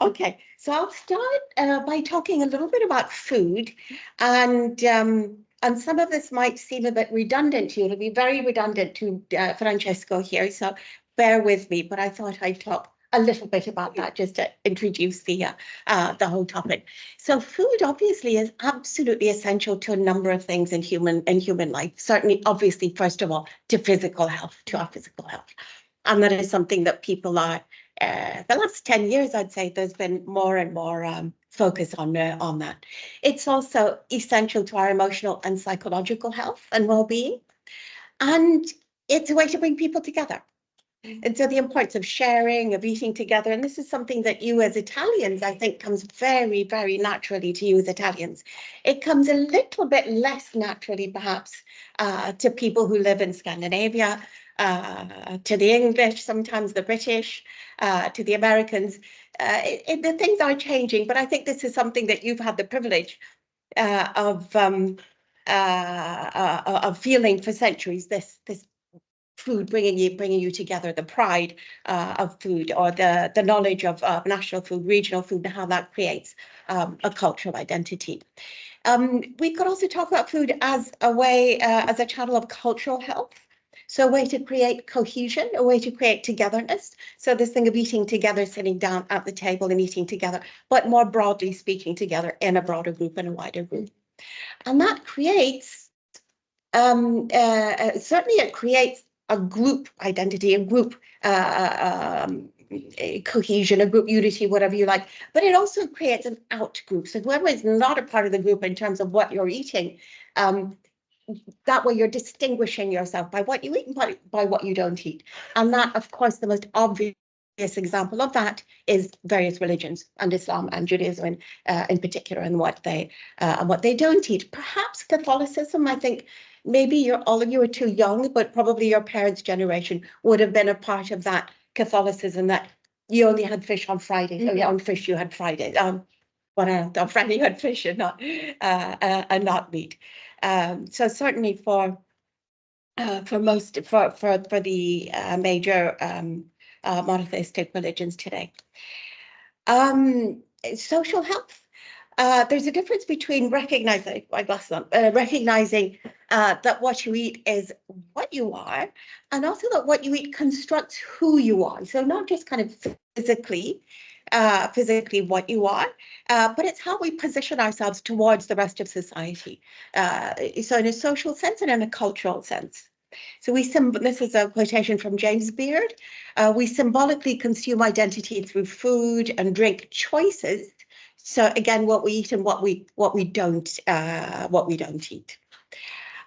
Okay, so I'll start by talking a little bit about food, and some of this might seem a bit redundant to you. It'll be very redundant to Francesco here, so bear with me. But I thought I'd talk a little bit about that just to introduce the whole topic. So food obviously is absolutely essential to a number of things in human life. Certainly, obviously, first of all, to physical health, to our physical health, and that is something that people are. The last 10 years, I'd say there's been more and more focus on that. It's also essential to our emotional and psychological health and well-being. And it's a way to bring people together. And so the importance of sharing, of eating together, and this is something that you as Italians, I think, comes very, very naturally to you as Italians. It comes a little bit less naturally, perhaps, to people who live in Scandinavia, to the English, sometimes the British, to the Americans. The things are changing, but I think this is something that you've had the privilege of feeling for centuries. This food bringing you together, the pride of food, or the knowledge of national food, regional food, and how that creates a cultural identity. We could also talk about food as a way, as a channel of cultural health. So a way to create cohesion, a way to create togetherness. So this thing of eating together, sitting down at the table and eating together, but more broadly speaking together in a broader group and a wider group. And that creates, certainly it creates a group identity, a group a cohesion, a group unity, whatever you like, but it also creates an out group. So whoever is not a part of the group in terms of what you're eating, that way you're distinguishing yourself by what you eat and by what you don't eat. And that, of course, the most obvious example of that is various religions, and Islam and Judaism in particular, and what they don't eat. Perhaps Catholicism, I think maybe all of you are too young, but probably your parents' generation would have been a part of that Catholicism, that you only had fish on Friday. Mm-hmm. On fish you had Friday. But on Friday you had fish and not meat. So certainly for the major monotheistic religions today. Social health. There's a difference between recognizing that what you eat is what you are, and also that what you eat constructs who you are. So not just kind of physically what you are, but it's how we position ourselves towards the rest of society. So in a social sense and in a cultural sense. So this is a quotation from James Beard. We symbolically consume identity through food and drink choices. So again, what we eat and what we don't eat.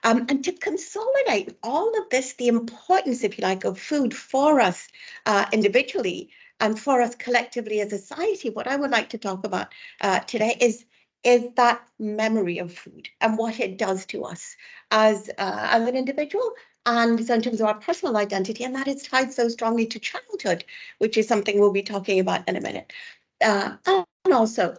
And to consolidate all of this, the importance, if you like, of food for us individually and for us collectively as a society, what I would like to talk about today is that memory of food and what it does to us as an individual, and so in terms of our personal identity, and that is tied so strongly to childhood, which is something we'll be talking about in a minute, and also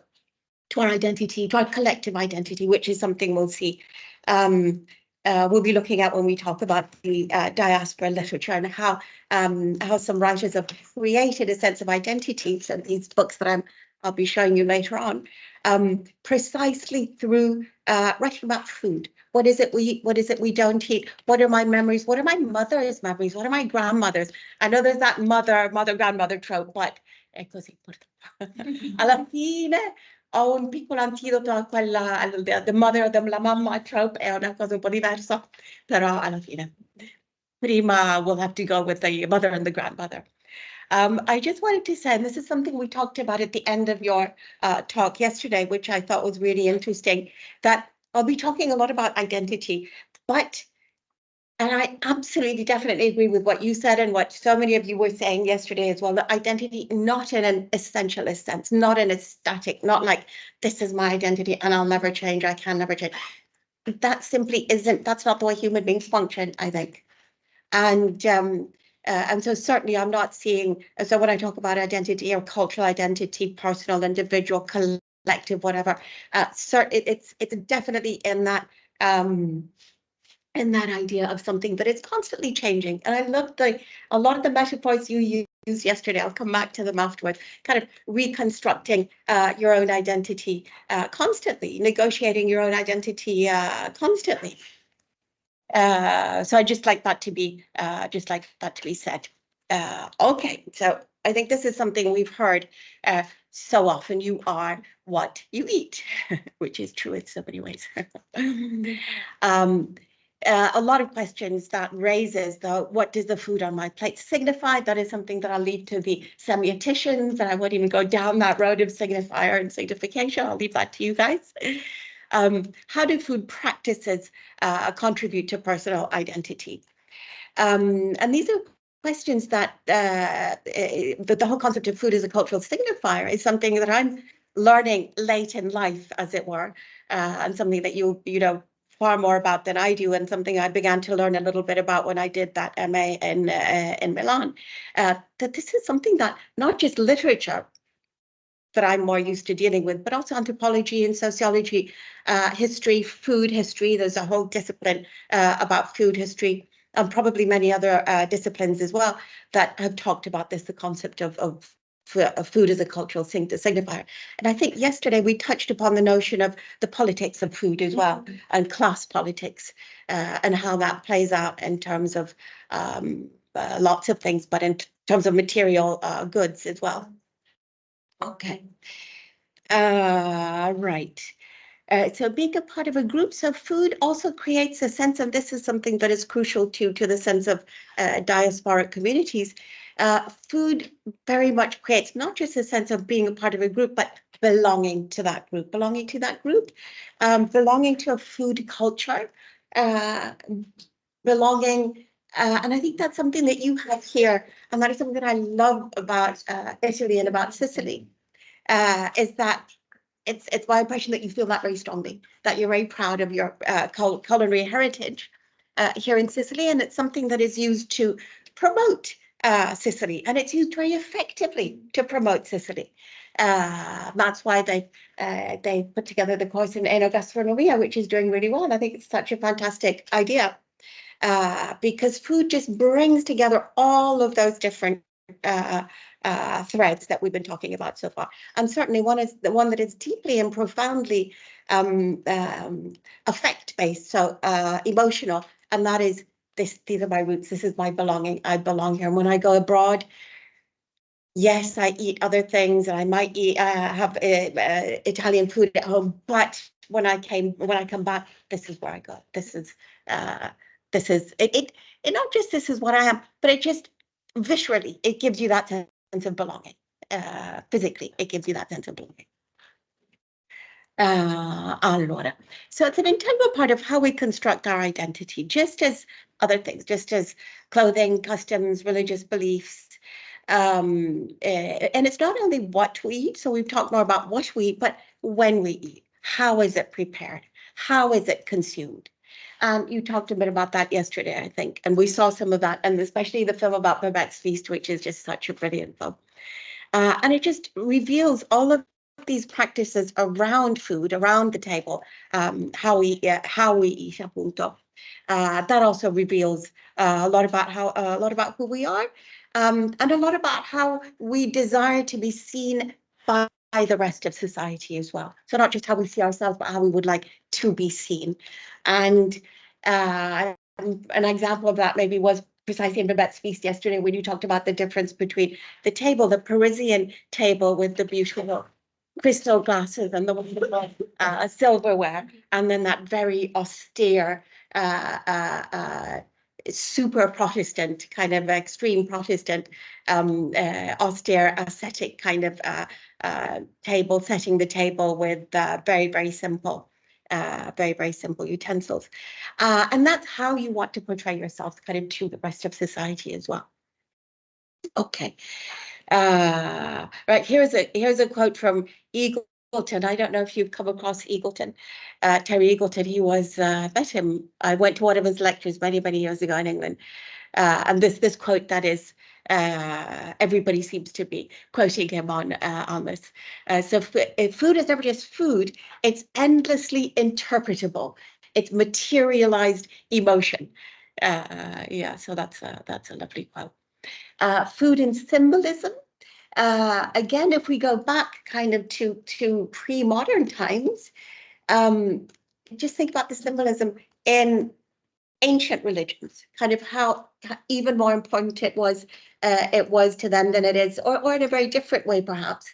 to our identity, to our collective identity, which is something we'll see. We'll be looking at when we talk about the diaspora literature and how some writers have created a sense of identity. So these books that I'll be showing you later on, precisely through writing about food. What is it we eat? What is it we don't eat? What are my memories? What are my mother's memories? What are my grandmother's? I know there's that mother-grandmother trope, but è così. Alla fine ho un piccolo antidoto a quella, the mother, la mamma trope è una cosa un po' diversa, però alla fine. Prima we'll have to go with the mother and the grandmother. I just wanted to say, and this is something we talked about at the end of your talk yesterday, which I thought was really interesting, that I'll be talking a lot about identity, and I absolutely definitely agree with what you said and what so many of you were saying yesterday as well, that identity, not in an essentialist sense, not in a static, not like this is my identity and I'll never change, I can never change. That simply isn't, that's not the way human beings function, I think. And so certainly I'm not seeing, so when I talk about identity or cultural identity, personal, individual, collective, whatever, it's definitely in that idea of something that is constantly changing. And I love a lot of the metaphors you used yesterday, I'll come back to them afterwards, kind of reconstructing your own identity constantly, negotiating your own identity constantly. So I just like that to be said. Okay, so I think this is something we've heard so often. You are what you eat, which is true in so many ways. A lot of questions that raises what does the food on my plate signify? That is something that I'll leave to the semioticians, and I won't even go down that road of signifier and signification. I'll leave that to you guys. How do food practices contribute to personal identity? And these are questions that the whole concept of food as a cultural signifier is something that I'm learning late in life, as it were, and something that you know far more about than I do, and something I began to learn a little bit about when I did that MA in Milan. That this is something that not just literature that I'm more used to dealing with, but also anthropology and sociology, history, food history. There's a whole discipline about food history, and probably many other disciplines as well that have talked about this, the concept of food as a cultural signifier. And I think yesterday we touched upon the notion of the politics of food as well, and class politics, and how that plays out in terms of lots of things, but in terms of material goods as well. Okay. Right. So being a part of a group, so food also creates a sense of, this is something that is crucial to the sense of diasporic communities. Food very much creates not just a sense of being a part of a group, but belonging to that group, belonging to a food culture, belonging. And I think that's something that you have here, and that is something that I love about Italy and about Sicily, is that it's my impression that you feel that very strongly, that you're very proud of your culinary heritage here in Sicily, and it's something that is used to promote Sicily, and it's used very effectively to promote Sicily. That's why they put together the course in enogastronomia, which is doing really well. And I think it's such a fantastic idea. Because food just brings together all of those different threads that we've been talking about so far. And certainly one is the one that is deeply and profoundly affect-based, so emotional, and that is these are my roots, this is my belonging, I belong here. And when I go abroad, yes, I eat other things, and I might have Italian food at home, but when I come back, this is where I go. This is it not just this is what I am, but it just visually it gives you that sense of belonging. Physically, it gives you that sense of belonging. Allora, so it's an integral part of how we construct our identity, just as other things, just as clothing, customs, religious beliefs. And it's not only what we eat, so we've talked more about what we eat, but when we eat, how is it prepared? How is it consumed? You talked a bit about that yesterday, I think, and we saw some of that, and especially the film about Babette's Feast, which is just such a brilliant film. And it just reveals all of these practices around food, around the table, how we eat, appunto. That also reveals a lot about who we are, and a lot about how we desire to be seen by the rest of society as well. So not just how we see ourselves, but how we would like to be seen. And an example of that maybe was precisely in Babette's Feast yesterday, when you talked about the difference between the table, the Parisian table with the beautiful crystal glasses and the wonderful silverware, and then that very austere, super Protestant, kind of extreme Protestant, austere ascetic kind of table, setting the table with very, very simple utensils. And that's how you want to portray yourself kind of to the rest of society as well. Okay. Right, here's a quote from Eagleton. I don't know if you've come across Eagleton, Terry Eagleton. He was, met him. I went to one of his lectures many, many years ago in England. And this quote that is, everybody seems to be quoting him on this. So if food is never just food, it's endlessly interpretable. It's materialized emotion. Yeah, so that's a lovely quote. Food and symbolism. Again, if we go back kind of to pre-modern times, just think about the symbolism in ancient religions, kind of how even more important it was to them than it is, or in a very different way, perhaps.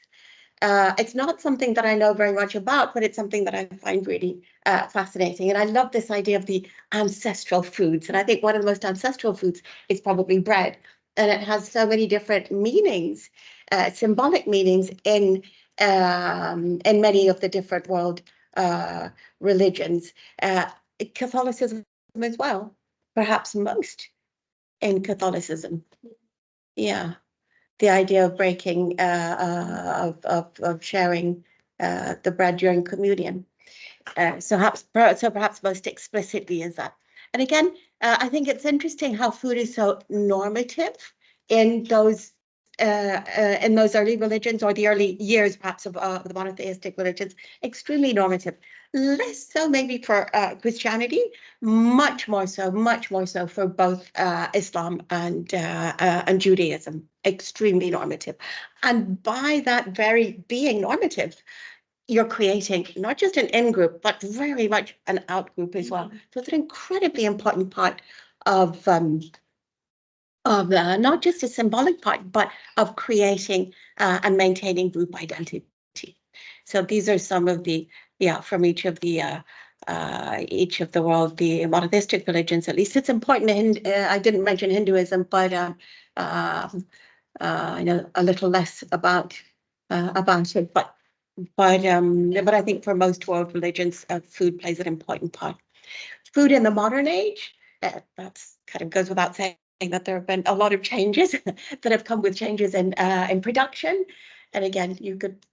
It's not something that I know very much about, but it's something that I find really fascinating. And I love this idea of the ancestral foods. And I think one of the most ancestral foods is probably bread. And it has so many different meanings, symbolic meanings in many of the different world religions. Catholicism as well, perhaps most in Catholicism. Yeah, the idea of breaking, of sharing the bread during communion. So perhaps most explicitly is that. And again, I think it's interesting how food is so normative in those early religions, or the early years perhaps of the monotheistic religions, extremely normative. Less so maybe for Christianity, much more so for both Islam and Judaism, extremely normative. And by that very being normative, you're creating not just an in-group, but very much an out-group as well. So it's an incredibly important part of not just a symbolic part, but of creating and maintaining group identity. So these are some of the, from each of the world, the monotheistic religions. At least it's important. I didn't mention Hinduism, but I know a little less about it. But I think for most world religions, food plays an important part. Food in the modern age, that's kind of goes without saying that there have been a lot of changes that have come with changes in production. And again, you could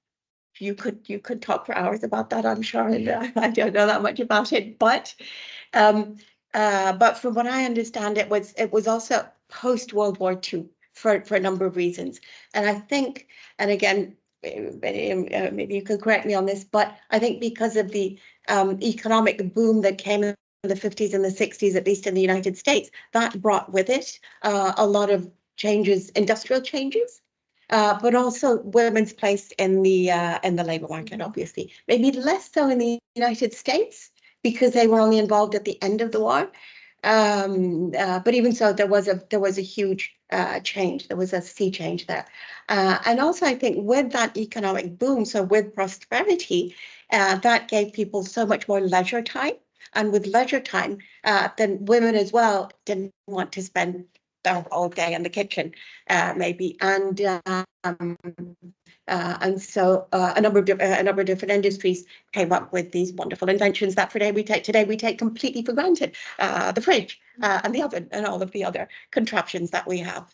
talk for hours about that, I'm sure. And I don't know that much about it, but from what I understand, it was also post World War II for a number of reasons. And I think, and again, maybe you can correct me on this, but I think because of the economic boom that came in the 50s and the 60s, at least in the United States, that brought with it a lot of changes, industrial changes, but also women's place in the labor market, obviously. Maybe less so in the United States because they were only involved at the end of the war. But even so, there was a huge change. There was a sea change there. And also, I think with that economic boom, so with prosperity, that gave people so much more leisure time. And with leisure time, then women as well didn't want to spend their whole day in the kitchen, maybe. And so a number of different industries came up with these wonderful inventions that today we take completely for granted. The fridge and the oven and all of the other contraptions that we have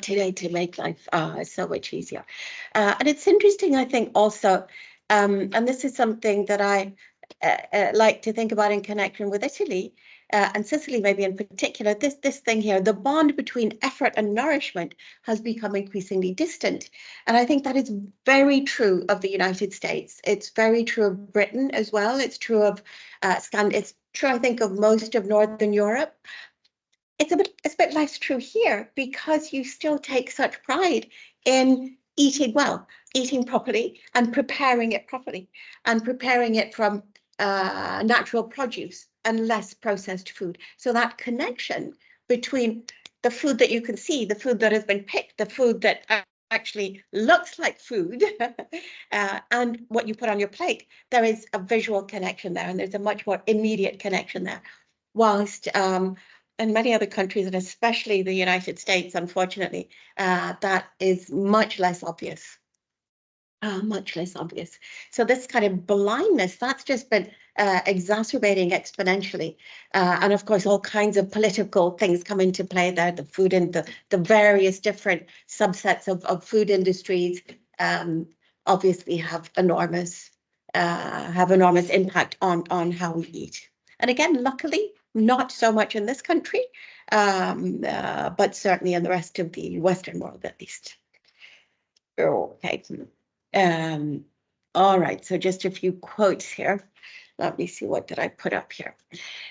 today to make life so much easier. And it's interesting, I think, also, and this is something that I like to think about in connection with Italy and Sicily, maybe in particular. This thing here, the bond between effort and nourishment has become increasingly distant. And I think that is very true of the United States. It's very true of Britain as well. It's true of it's true, I think, of most of Northern Europe. It's a bit less true here because you still take such pride in eating well, eating properly, and preparing it properly, and preparing it from natural produce and less processed food. So that connection between the food that you can see, the food that has been picked, the food that actually looks like food, and what you put on your plate, there is a visual connection there, and there's a much more immediate connection there. Whilst in many other countries, and especially the United States, unfortunately, that is much less obvious. Much less obvious. So this kind of blindness, that's just been exacerbating exponentially. And of course, all kinds of political things come into play there. The food and the various different subsets of food industries obviously have enormous impact on how we eat. And again, luckily, not so much in this country, but certainly in the rest of the Western world, at least. Okay. All right, so just a few quotes here. let me see, what did I put up here?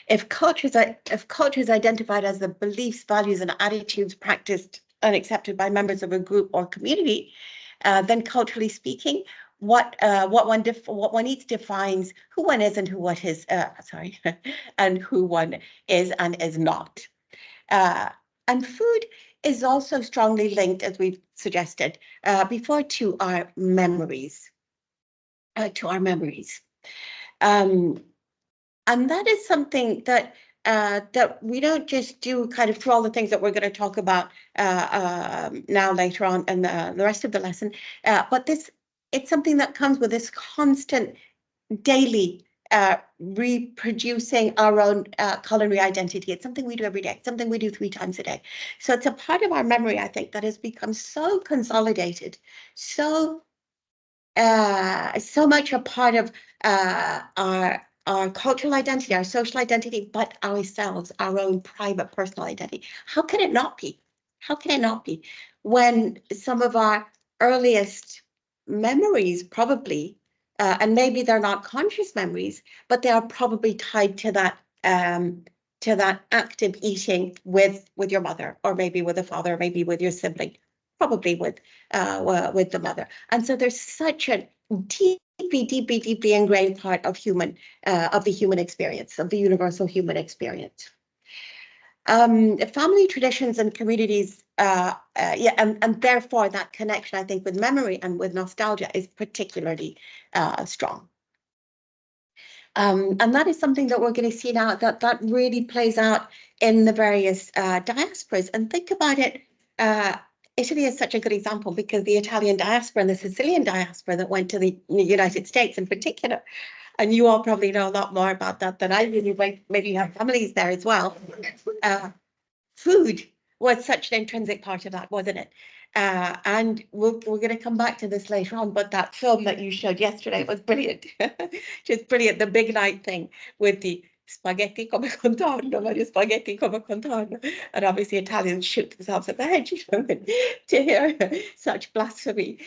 If culture is identified as the beliefs, values, and attitudes practiced and accepted by members of a group or community, then culturally speaking, what one each defines who one is and who what is and who one is and is not. And food is also strongly linked, as we've suggested before, to our memories. And that is something that that we don't just do kind of through all the things that we're going to talk about now later on in the rest of the lesson, but it's something that comes with this constant daily reproducing our own culinary identity. It's something we do every day. It's something we do 3 times a day. So it's a part of our memory, I think, that has become so consolidated, so much a part of our cultural identity, our social identity, but ourselves, our own private personal identity. How can it not be? How can it not be when some of our earliest memories probably, and maybe they're not conscious memories, but they are probably tied to that active eating with your mother, or maybe with a father, or maybe with your sibling, probably with the mother. And so there's such a deeply ingrained part of the human experience, of the universal human experience. Family traditions and communities, and therefore that connection, I think, with memory and with nostalgia is particularly strong. And that is something that we're going to see now, that really plays out in the various diasporas. And think about it, Italy is such a good example, because the Italian diaspora and the Sicilian diaspora that went to the United States in particular, and you all probably know a lot more about that than I do, maybe you have families there as well. Food was such an intrinsic part of that, wasn't it? And we're going to come back to this later on, but that film that you showed yesterday was brilliant. Just brilliant. The big night thing with the spaghetti come contorno, the spaghetti come contorno. And obviously Italians shoot themselves in the head, you know, to hear such blasphemy.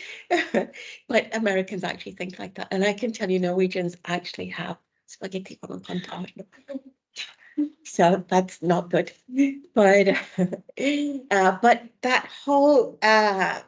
But Americans actually think like that. And I can tell you, Norwegians actually have spaghetti come contorno. So that's not good. But that whole kind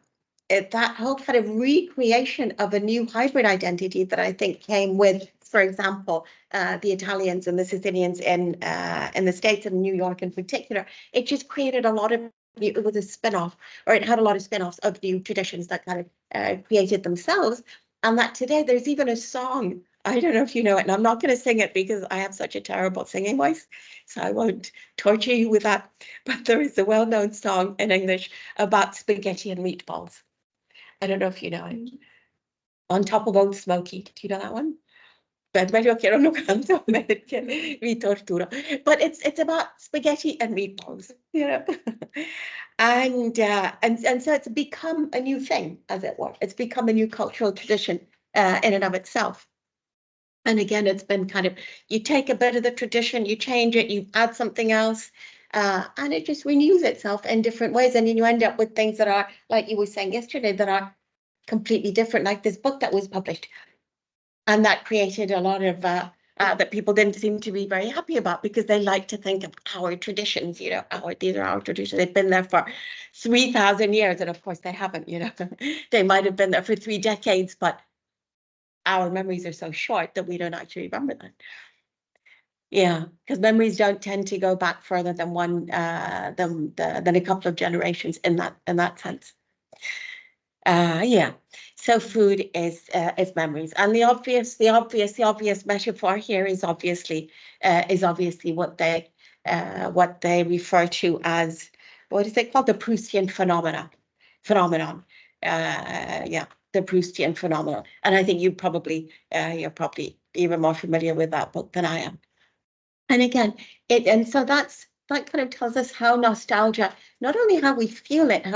of recreation of a new hybrid identity that I think came with, for example, the Italians and the Sicilians in the States and New York in particular, it just created a lot of, it was a spin-off, or it had a lot of spin-offs of new traditions that kind of created themselves. And that today there's even a song, I don't know if you know it, and I'm not going to sing it because I have such a terrible singing voice, so I won't torture you with that. But there is a well-known song in English about spaghetti and meatballs. I don't know if you know it. On top of Old Smoky. Do you know that one? But it's about spaghetti and meatballs, you know. And so it's become a new thing, as it were. It's become a new cultural tradition in and of itself. And again, it's been kind of, you take a bit of the tradition, you change it, you add something else, and it just renews itself in different ways. And then you end up with things that are, like you were saying yesterday, that are completely different, like this book that was published. And that created a lot of, that people didn't seem to be very happy about, because they like to think of our traditions, you know, these are our traditions. They've been there for 3,000 years. And of course they haven't, you know, they might have been there for 3 decades, but our memories are so short that we don't actually remember that. Yeah, because memories don't tend to go back further than than a couple of generations in that sense. Yeah, so food is memories, and the obvious metaphor here is obviously what they refer to as, what is it called, the Proustian phenomenon. Yeah, the Proustian phenomenon, and I think you're probably even more familiar with that book than I am. And again, so that kind of tells us how nostalgia, not only how we feel it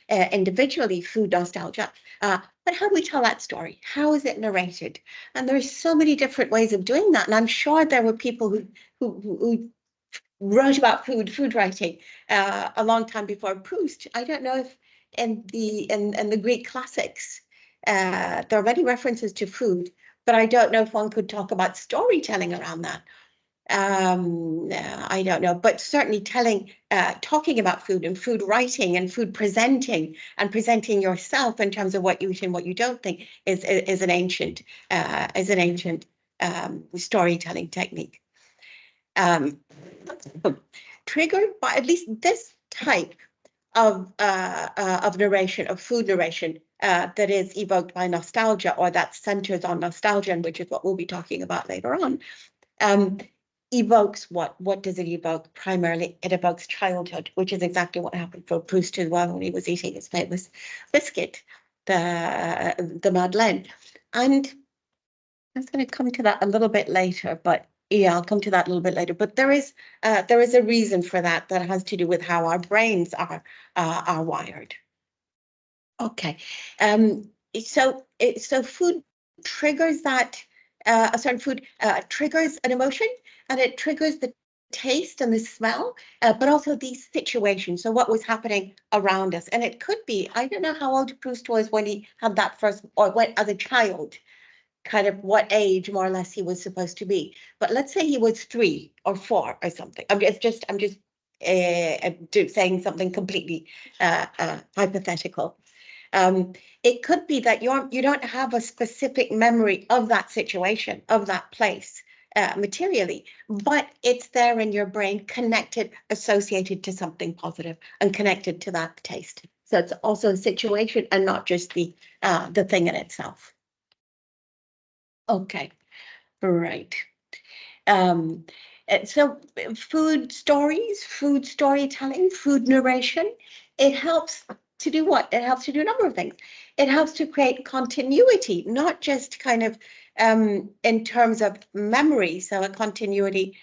individually, food nostalgia, but how do we tell that story? How is it narrated? And there's so many different ways of doing that. And I'm sure there were people who wrote about food writing a long time before Proust. I don't know if in the Greek classics there are many references to food, but I don't know if one could talk about storytelling around that. I don't know, but certainly talking about food and food writing and food presenting and presenting yourself in terms of what you eat and what you don't think is an ancient storytelling technique. Triggered by at least this type of narration, of food narration, that is evoked by nostalgia, or that centers on nostalgia, which is what we'll be talking about later on. Evokes what? What does it evoke? Primarily, it evokes childhood, which is exactly what happened for Proust as well when he was eating his famous biscuit, the Madeleine. And I was going to come to that a little bit later, but yeah, I'll come to that a little bit later. But there is a reason for that has to do with how our brains are wired. Okay, so food triggers that. A certain food triggers an emotion, and it triggers the taste and the smell, but also these situations. So what was happening around us, and it could be, I don't know how old Proust was when he had that first, or when as a child, kind of what age more or less he was supposed to be. But let's say he was 3 or 4 or something. I'm just saying something completely hypothetical. It could be that you don't have a specific memory of that situation, of that place, materially, but it's there in your brain, connected, associated to something positive, and connected to that taste. So it's also a situation and not just the thing in itself. Okay, right. So food stories, food storytelling, food narration, it helps to do what? It helps to do a number of things. It helps to create continuity, not just kind of in terms of memory, so a continuity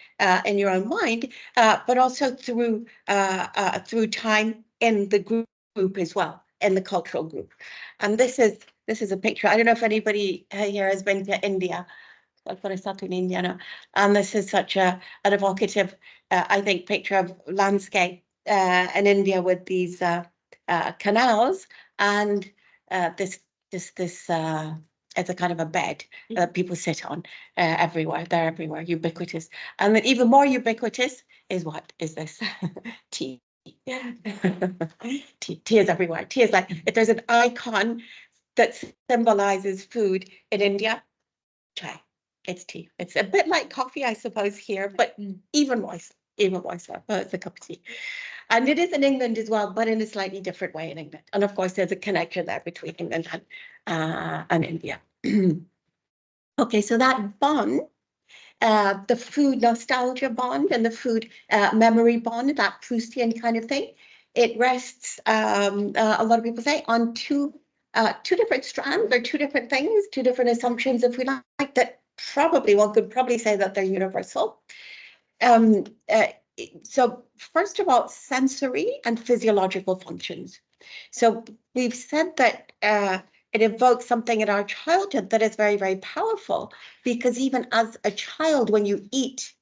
in your own mind, but also through time in the group as well, in the cultural group. And this is a picture. I don't know if anybody here has been to India. In India, and this is such an evocative, I think, picture of landscape in India with these canals, and this it's a kind of a bed that people sit on everywhere. They're everywhere, ubiquitous. And then even more ubiquitous is what is this? Tea. Tea is everywhere. Tea is like, if there's an icon that symbolizes food in India, chai. It's tea. It's a bit like coffee, I suppose, here, but even more so. It's a cup of tea. And it is in England as well, but in a slightly different way in England. And of course, there's a connection there between England and India. Okay, so that bond, the food nostalgia bond and the food memory bond, that Proustian kind of thing, it rests, a lot of people say, on two different strands, or two different things, two different assumptions, if we like, that probably one could probably say that they're universal. So first of all, sensory and physiological functions. So we've said that it evokes something in our childhood that is very, very powerful, because even as a child, when you eat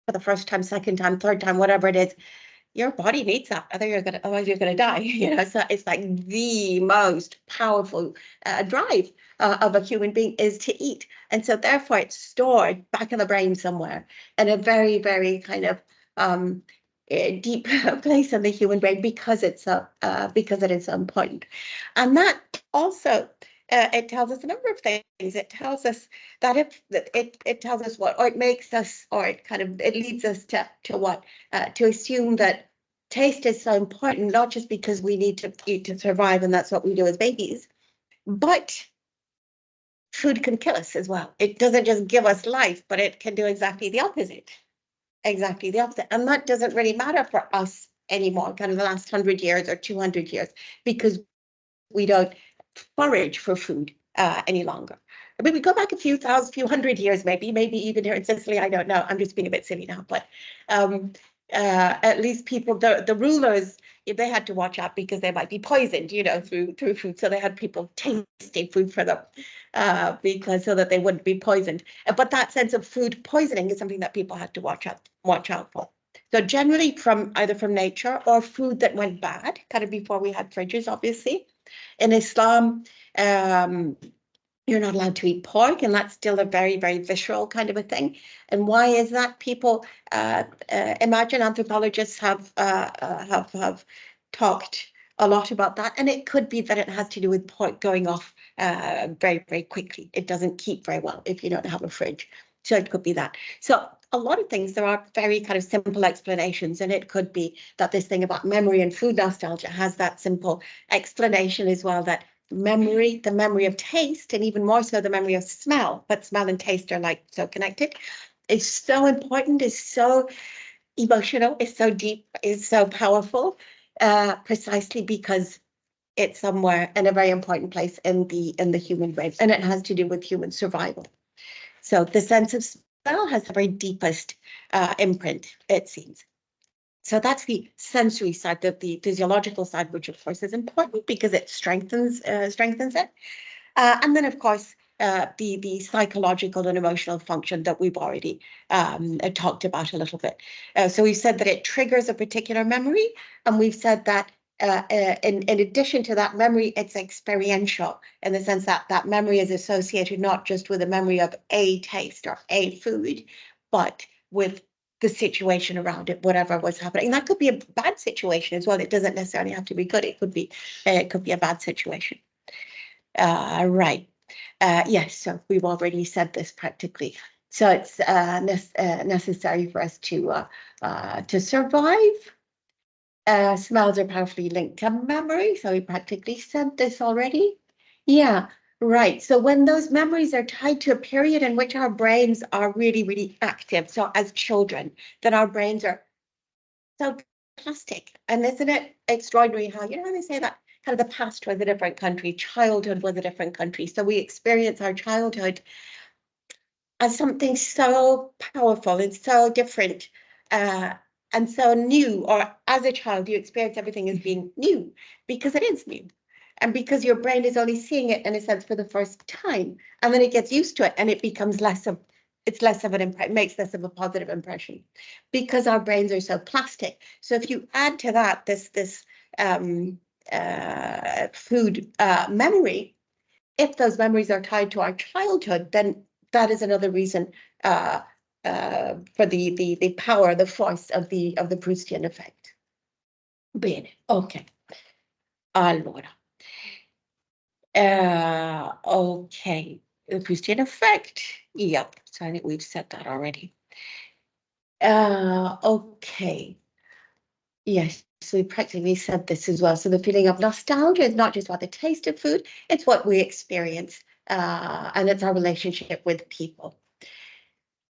for the first time, second time, third time, whatever it is, your body needs that, otherwise you're gonna die. So it's like the most powerful drive of a human being is to eat, and so therefore it's stored back in the brain somewhere in a very, very kind of deep place in the human brain, because it is so important. And that also it tells us a number of things. It tells us that it tells us what, or it makes us, or it leads us to what, to assume that taste is so important, not just because we need to eat to survive, and that's what we do as babies, but food can kill us as well. It doesn't just give us life, but it can do exactly the opposite. Exactly the opposite. And that doesn't really matter for us anymore, kind of the last 100 years or 200 years, because we don't forage for food any longer. I mean, we go back a few hundred years, maybe even here in Sicily, I don't know. I'm just being a bit silly now, but at least people, the rulers, they had to watch out because they might be poisoned, through food. So they had people tasting food for them, because so that they wouldn't be poisoned. But that sense of food poisoning is something that people had to watch out for. So generally either from nature or food that went bad, kind of before we had fridges, obviously. In Islam, You're not allowed to eat pork, and that's still a very, very visceral kind of a thing. And why is that? People imagine anthropologists have talked a lot about that, and it could be that it has to do with pork going off very, very quickly. It doesn't keep very well if you don't have a fridge. So it could be that. So a lot of things, there are very kind of simple explanations, and it could be that this thing about memory and food nostalgia has that simple explanation as well, that memory, the memory of taste, and even more so the memory of smell, but smell and taste are like so connected, is so important, is so emotional, is so deep, is so powerful, precisely because it's somewhere in a very important place in the human brain, and it has to do with human survival. So the sense of smell has the very deepest imprint, it seems. So that's the sensory side, the physiological side, which of course is important because it strengthens it. And then, of course, the psychological and emotional function that we've already talked about a little bit. So we've said that it triggers a particular memory, and we've said that in addition to that memory, it's experiential in the sense that that memory is associated not just with a memory of a taste or a food, but with the situation around it, whatever was happening. And that could be a bad situation as well. It doesn't necessarily have to be good. It could be a bad situation. Right. Yes, so we've already said this practically. So it's necessary for us to survive. Smells are powerfully linked to memory. So we practically said this already. Yeah. Right. So when those memories are tied to a period in which our brains are really, really active, so as children, then our brains are so plastic. And isn't it extraordinary how, you know, how they say that kind of the past was a different country, childhood was a different country. So we experience our childhood as something so powerful and so different and so new, or as a child, you experience everything as being new because it is new. And because your brain is only seeing it in a sense for the first time, and then it gets used to it and it becomes less of an impression, makes less of a positive impression because our brains are so plastic. So if you add to that this food memory, if those memories are tied to our childhood, then that is another reason for the power, the force of the Proustian effect. Bene, okay. Allora. Okay, the Proustian effect. Yep, so I think we've said that already. Okay. Yes, so we practically said this as well. So the feeling of nostalgia is not just about the taste of food, it's what we experience, and it's our relationship with people.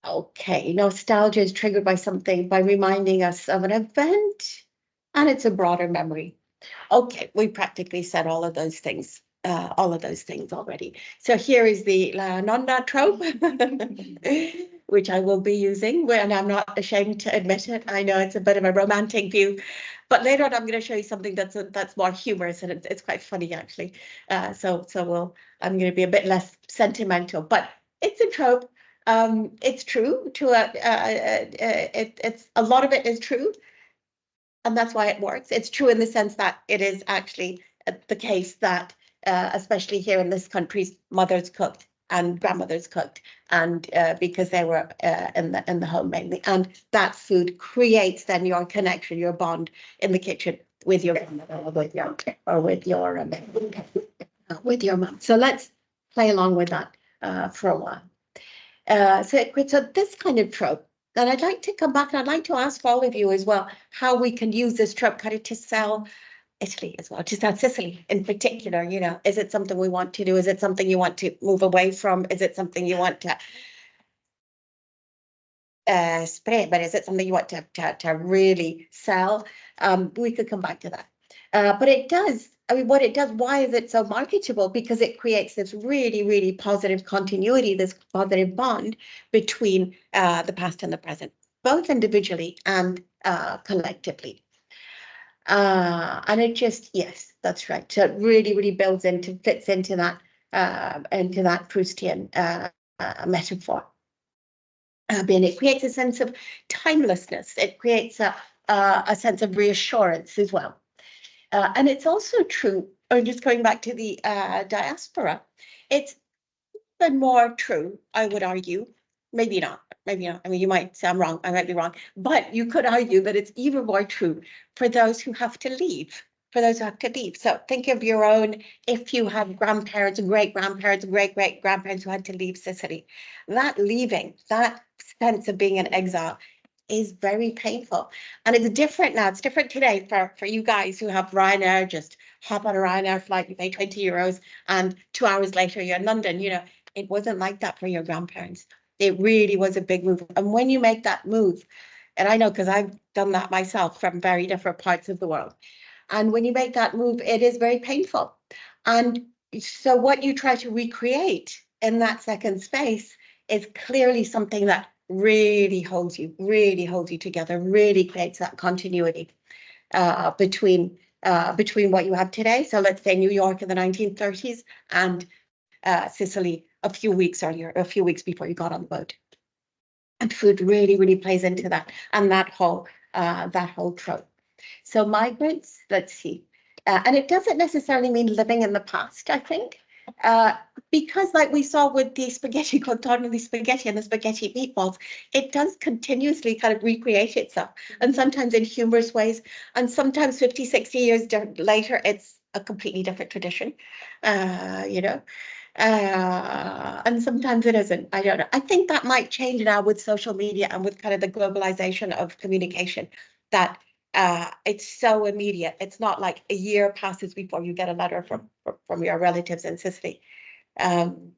Okay, nostalgia is triggered by something, by reminding us of an event, and it's a broader memory. Okay, we practically said all of those things already. So here is the La Nonna trope, which I will be using when I'm not ashamed to admit it. I know it's a bit of a romantic view, but later on I'm going to show you something that's more humorous, and it's quite funny actually. So I'm going to be a bit less sentimental, but it's a trope. It's true to it's a lot of it is true, and that's why it works. It's true in the sense that it is actually the case that, especially here in this country, mothers cooked and grandmothers cooked, and because they were in the home mainly, and that food creates then your connection, your bond in the kitchen with your grandmother or with your mom. So let's play along with that for a while. So this kind of trope, and I'd like to come back and I'd like to ask all of you as well how we can use this trope kind of to sell Italy as well, to sell Sicily in particular. You know, is it something we want to do? Is it something you want to move away from? Is it something you want to spread? But is it something you want to really sell? We could come back to that. But it does. I mean, what it does, why is it so marketable? Because it creates this really, really positive continuity, this positive bond between the past and the present, both individually and collectively. And it just, yes, that's right. So it really, really fits into that Proustian metaphor. And it creates a sense of timelessness. It creates a sense of reassurance as well. And it's also true, or just going back to the diaspora, it's even more true, I would argue. Maybe not, maybe not. I mean, you might say I'm wrong, I might be wrong, but you could argue that it's even more true for those who have to leave. For those who have to leave. So think of your own, if you have grandparents, great-grandparents, great-great-grandparents who had to leave Sicily. That leaving, that sense of being in exile is very painful. And it's different now. It's different today for you guys who have Ryanair. Just hop on a Ryanair flight, you pay 20 euros, and 2 hours later you're in London. You know, it wasn't like that for your grandparents. It really was a big move. And when you make that move, and I know because I've done that myself from very different parts of the world. And when you make that move, it is very painful. And so what you try to recreate in that second space is clearly something that really holds you together, really creates that continuity between what you have today. So let's say New York in the 1930s and Sicily a few weeks earlier, a few weeks before you got on the boat. And food really, really plays into that, and that whole trope. So migrants, let's see. And it doesn't necessarily mean living in the past, I think, because like we saw with the spaghetti contorno, the spaghetti and the spaghetti meatballs, it does continuously kind of recreate itself, and sometimes in humorous ways, and sometimes 50, 60 years later, it's a completely different tradition, you know. And sometimes it isn't. I don't know. I think that might change now with social media and with kind of the globalization of communication, that it's so immediate. It's not like a year passes before you get a letter from your relatives in Sicily. And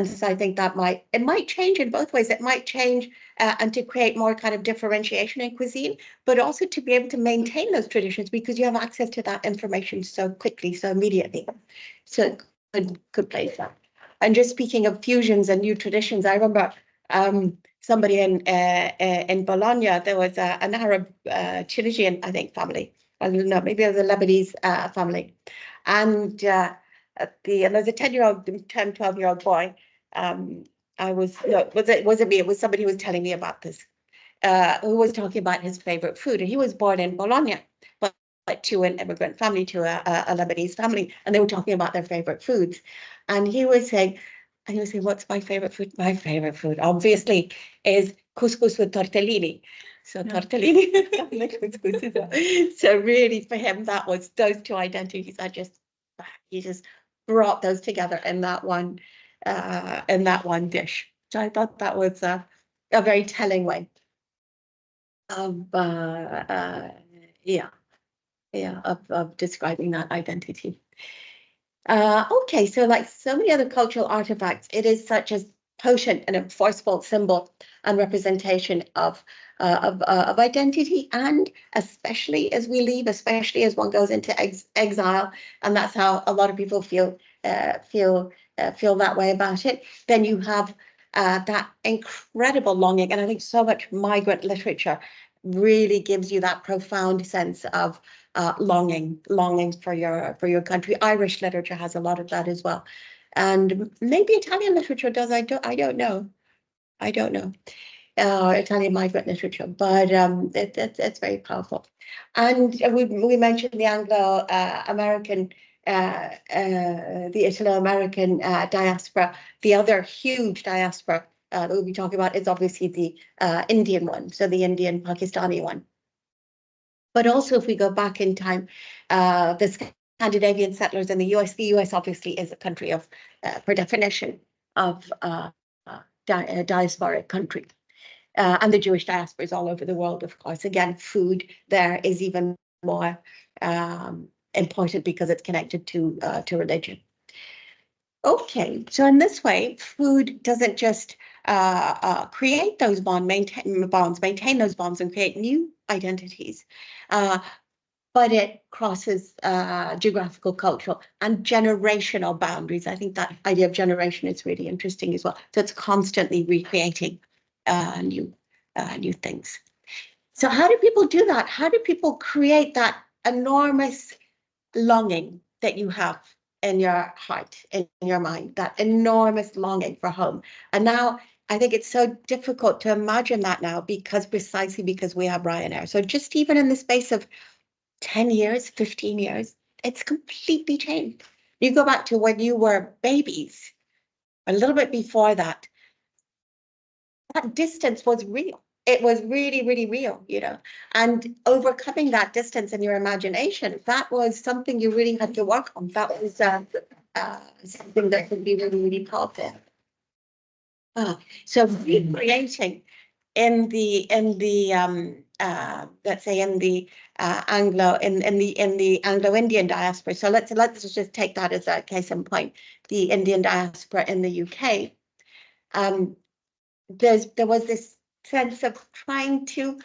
so I think that it might change in both ways. It might change and to create more kind of differentiation in cuisine, but also to be able to maintain those traditions because you have access to that information so quickly, so immediately. So it could place that. And just speaking of fusions and new traditions, I remember somebody in Bologna, there was an Arab Tunisian, I think, family. I don't know, maybe it was a Lebanese family. And there's a 10-year-old, 10, 12-year-old boy. Was it me? It was somebody who was telling me about this, who was talking about his favorite food. And he was born in Bologna, but to an immigrant family, to a Lebanese family. And they were talking about their favorite foods. And he was saying, what's my favorite food? My favorite food, obviously, is couscous with tortellini. So tortellini and the couscous. So really, for him, that was those two identities. He just brought those together in that one dish. So I thought that was a very telling way of of describing that identity. Okay, so like so many other cultural artifacts, it is such a potent and a forceful symbol and representation of identity, and especially as we leave, especially as one goes into exile, and that's how a lot of people feel that way about it. Then you have that incredible longing, and I think so much migrant literature really gives you that profound sense of longing for your country. Irish literature has a lot of that as well, and maybe Italian literature does. I don't know. Italian migrant literature, but it's very powerful. And we mentioned the Anglo-American, the Italo-American diaspora. The other huge diaspora that we'll be talking about is obviously the Indian one, so the Indian Pakistani one. But also, if we go back in time, the Scandinavian settlers in the US obviously is a country of, per definition, of diasporic country. And the Jewish diaspora is all over the world, of course. Again, food there is even more important because it's connected to religion. Okay, so in this way, food doesn't just create those maintain those bonds, and create new identities, but it crosses geographical, cultural, and generational boundaries. I think that idea of generation is really interesting as well. So it's constantly recreating new things. So how do people do that? How do people create that enormous longing that you have in your heart, in your mind, that enormous longing for home? And now I think it's so difficult to imagine that now precisely because we have Ryanair. So just even in the space of 10 years, 15 years, it's completely changed. You go back to when you were babies, a little bit before that, that distance was real. It was really, really real, you know, and overcoming that distance in your imagination, that was something you really had to work on. That was something that could be really, really powerful. So recreating in the let's say in the Anglo-Indian diaspora. So let's just take that as a case in point. The Indian diaspora in the UK. There was this sense of trying to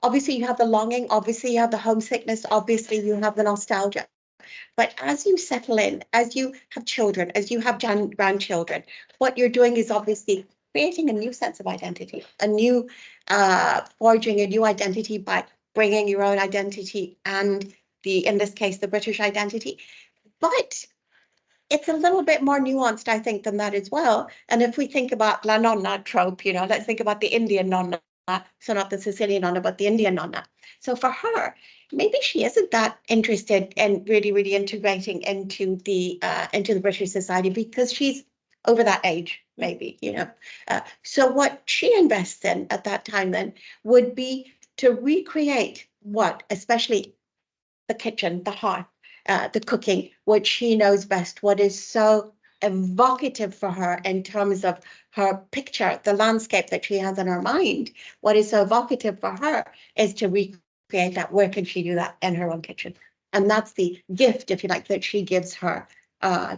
obviously you have the longing, obviously you have the homesickness, obviously you have the nostalgia. But as you settle in, as you have children, as you have grandchildren, what you're doing is obviously creating a new sense of identity, forging a new identity by bringing your own identity and in this case, the British identity. But it's a little bit more nuanced, I think, than that as well. And if we think about la nonna trope, you know, let's think about the Indian nonna, so not the Sicilian nonna, but the Indian nonna. So for her, maybe she isn't that interested in really, really integrating into the British society because she's over that age, maybe, you know. So what she invests in at that time then would be to recreate especially the kitchen, the hearth, the cooking, what she knows best, what is so evocative for her in terms of her picture, the landscape that she has in her mind. What is so evocative for her is to recreate that. Where can she do that? In her own kitchen. And that's the gift, if you like, that she gives her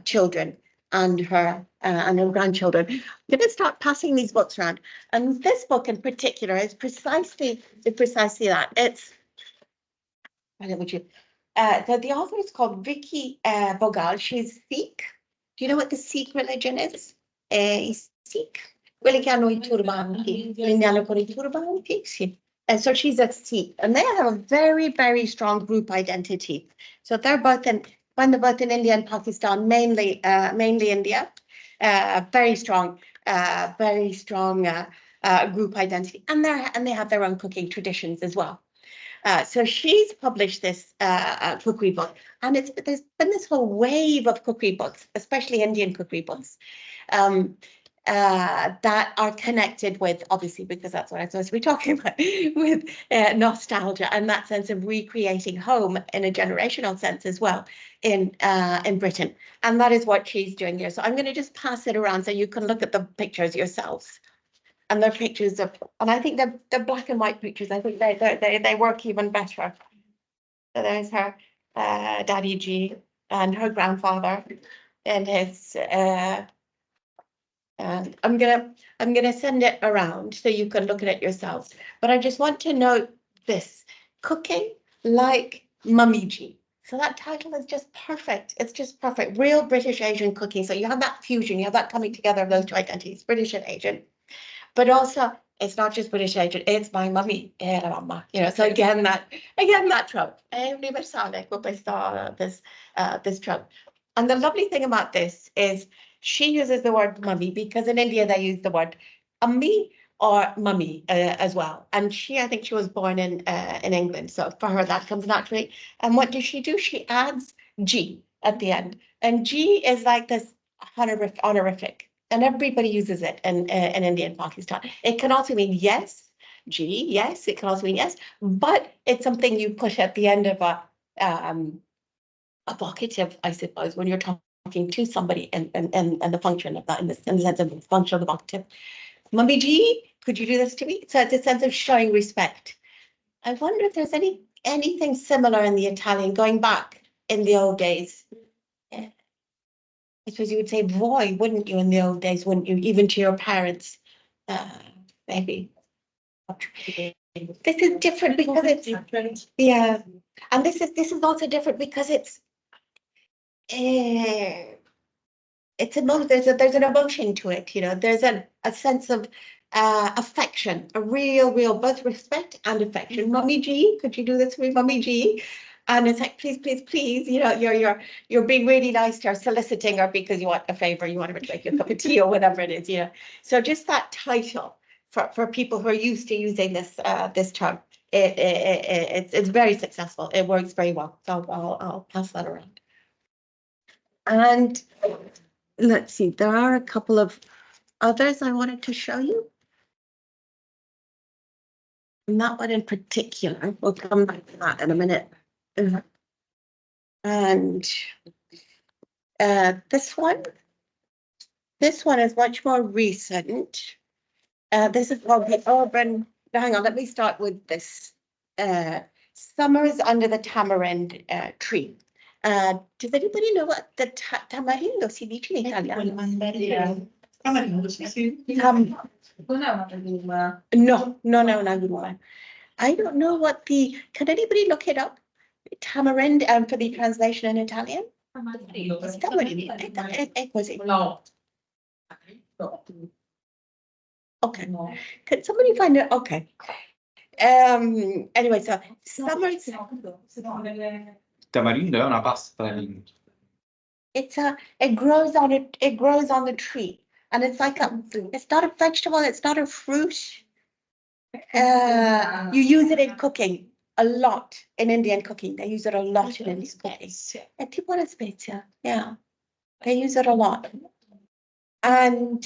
children and her grandchildren. I'm going to start passing these books around. And this book in particular is precisely that. It's, would you? The author is called Vicky Bogal. She's Sikh. Do you know what the Sikh religion is? Sikh. Quelli che hanno I turbanti, quindi hanno con I turbanti, sì. And so she's a Sikh, and they have a very, very strong group identity. So they're both in India and Pakistan, mainly India. Very strong group identity, and they have their own cooking traditions as well. So she's published this cookery book, and there's been this whole wave of cookery books, especially Indian cookery books, that are connected with, obviously, because that's what I'm supposed to be talking about, with nostalgia and that sense of recreating home in a generational sense as well in Britain. And that is what she's doing here. So I'm going to just pass it around so you can look at the pictures yourselves. And they're pictures of, and I think they're black and white pictures. I think they work even better. So there's her Daddy G and her grandfather and his. And I'm gonna send it around so you can look at it yourselves. But I just want to note this: cooking like Mummy G. So that title is just perfect. It's just perfect. Real British Asian cooking. So you have that fusion. You have that coming together of those two identities, British and Asian. But also, it's not just British Asian, it's my mummy, la mamma, you know, so again that trope, universale, this trope. And the lovely thing about this is she uses the word mummy because in India they use the word ummi or mummy as well. And I think she was born in England, so for her that comes naturally. And what does she do? She adds G at the end, and G is like this honorific. And everybody uses it in India and Pakistan. It can also mean yes, G, yes. It can also mean yes, but it's something you put at the end of a vocative, I suppose, when you're talking to somebody and the function of that, in the sense of the function of the vocative. Mummy G, could you do this to me? So it's a sense of showing respect. I wonder if there's anything similar in the Italian, going back in the old days. I suppose you would say boy, wouldn't you, in the old days, wouldn't you? Even to your parents, maybe. This is different because it's and this is also different because it's there's an emotion to it, you know. There's a sense of affection, a real both respect and affection. Mummy G, could you do this for me, Mummy G? And it's like, please, you know, you're being really nice to her, soliciting her because you want a favor, you want her to make you a cup of tea or whatever it is, you know. So just that title for people who are used to using this term, it's very successful. It works very well. So I'll pass that around. And let's see, there are a couple of others I wanted to show you. And that one in particular, we'll come back to that in a minute. And this one is much more recent. This is called the urban, hang on, let me start with this. Summers under the tamarind tree. Does anybody know what the tamarindo si dice in italiano? No, non è un agrume. I don't know what can anybody look it up? Tamarind, for the translation in Italian? Tamarindo. È così. No. Okay. Can somebody find it? Okay. Anyway, so summers. Tamarindo è una pasta. It grows on the tree, and it's like it's not a vegetable, it's not a fruit. You use it in cooking a lot in Indian cooking. They use it a lot in Indian cooking. E tipo una spezia, yeah. They use it a lot. And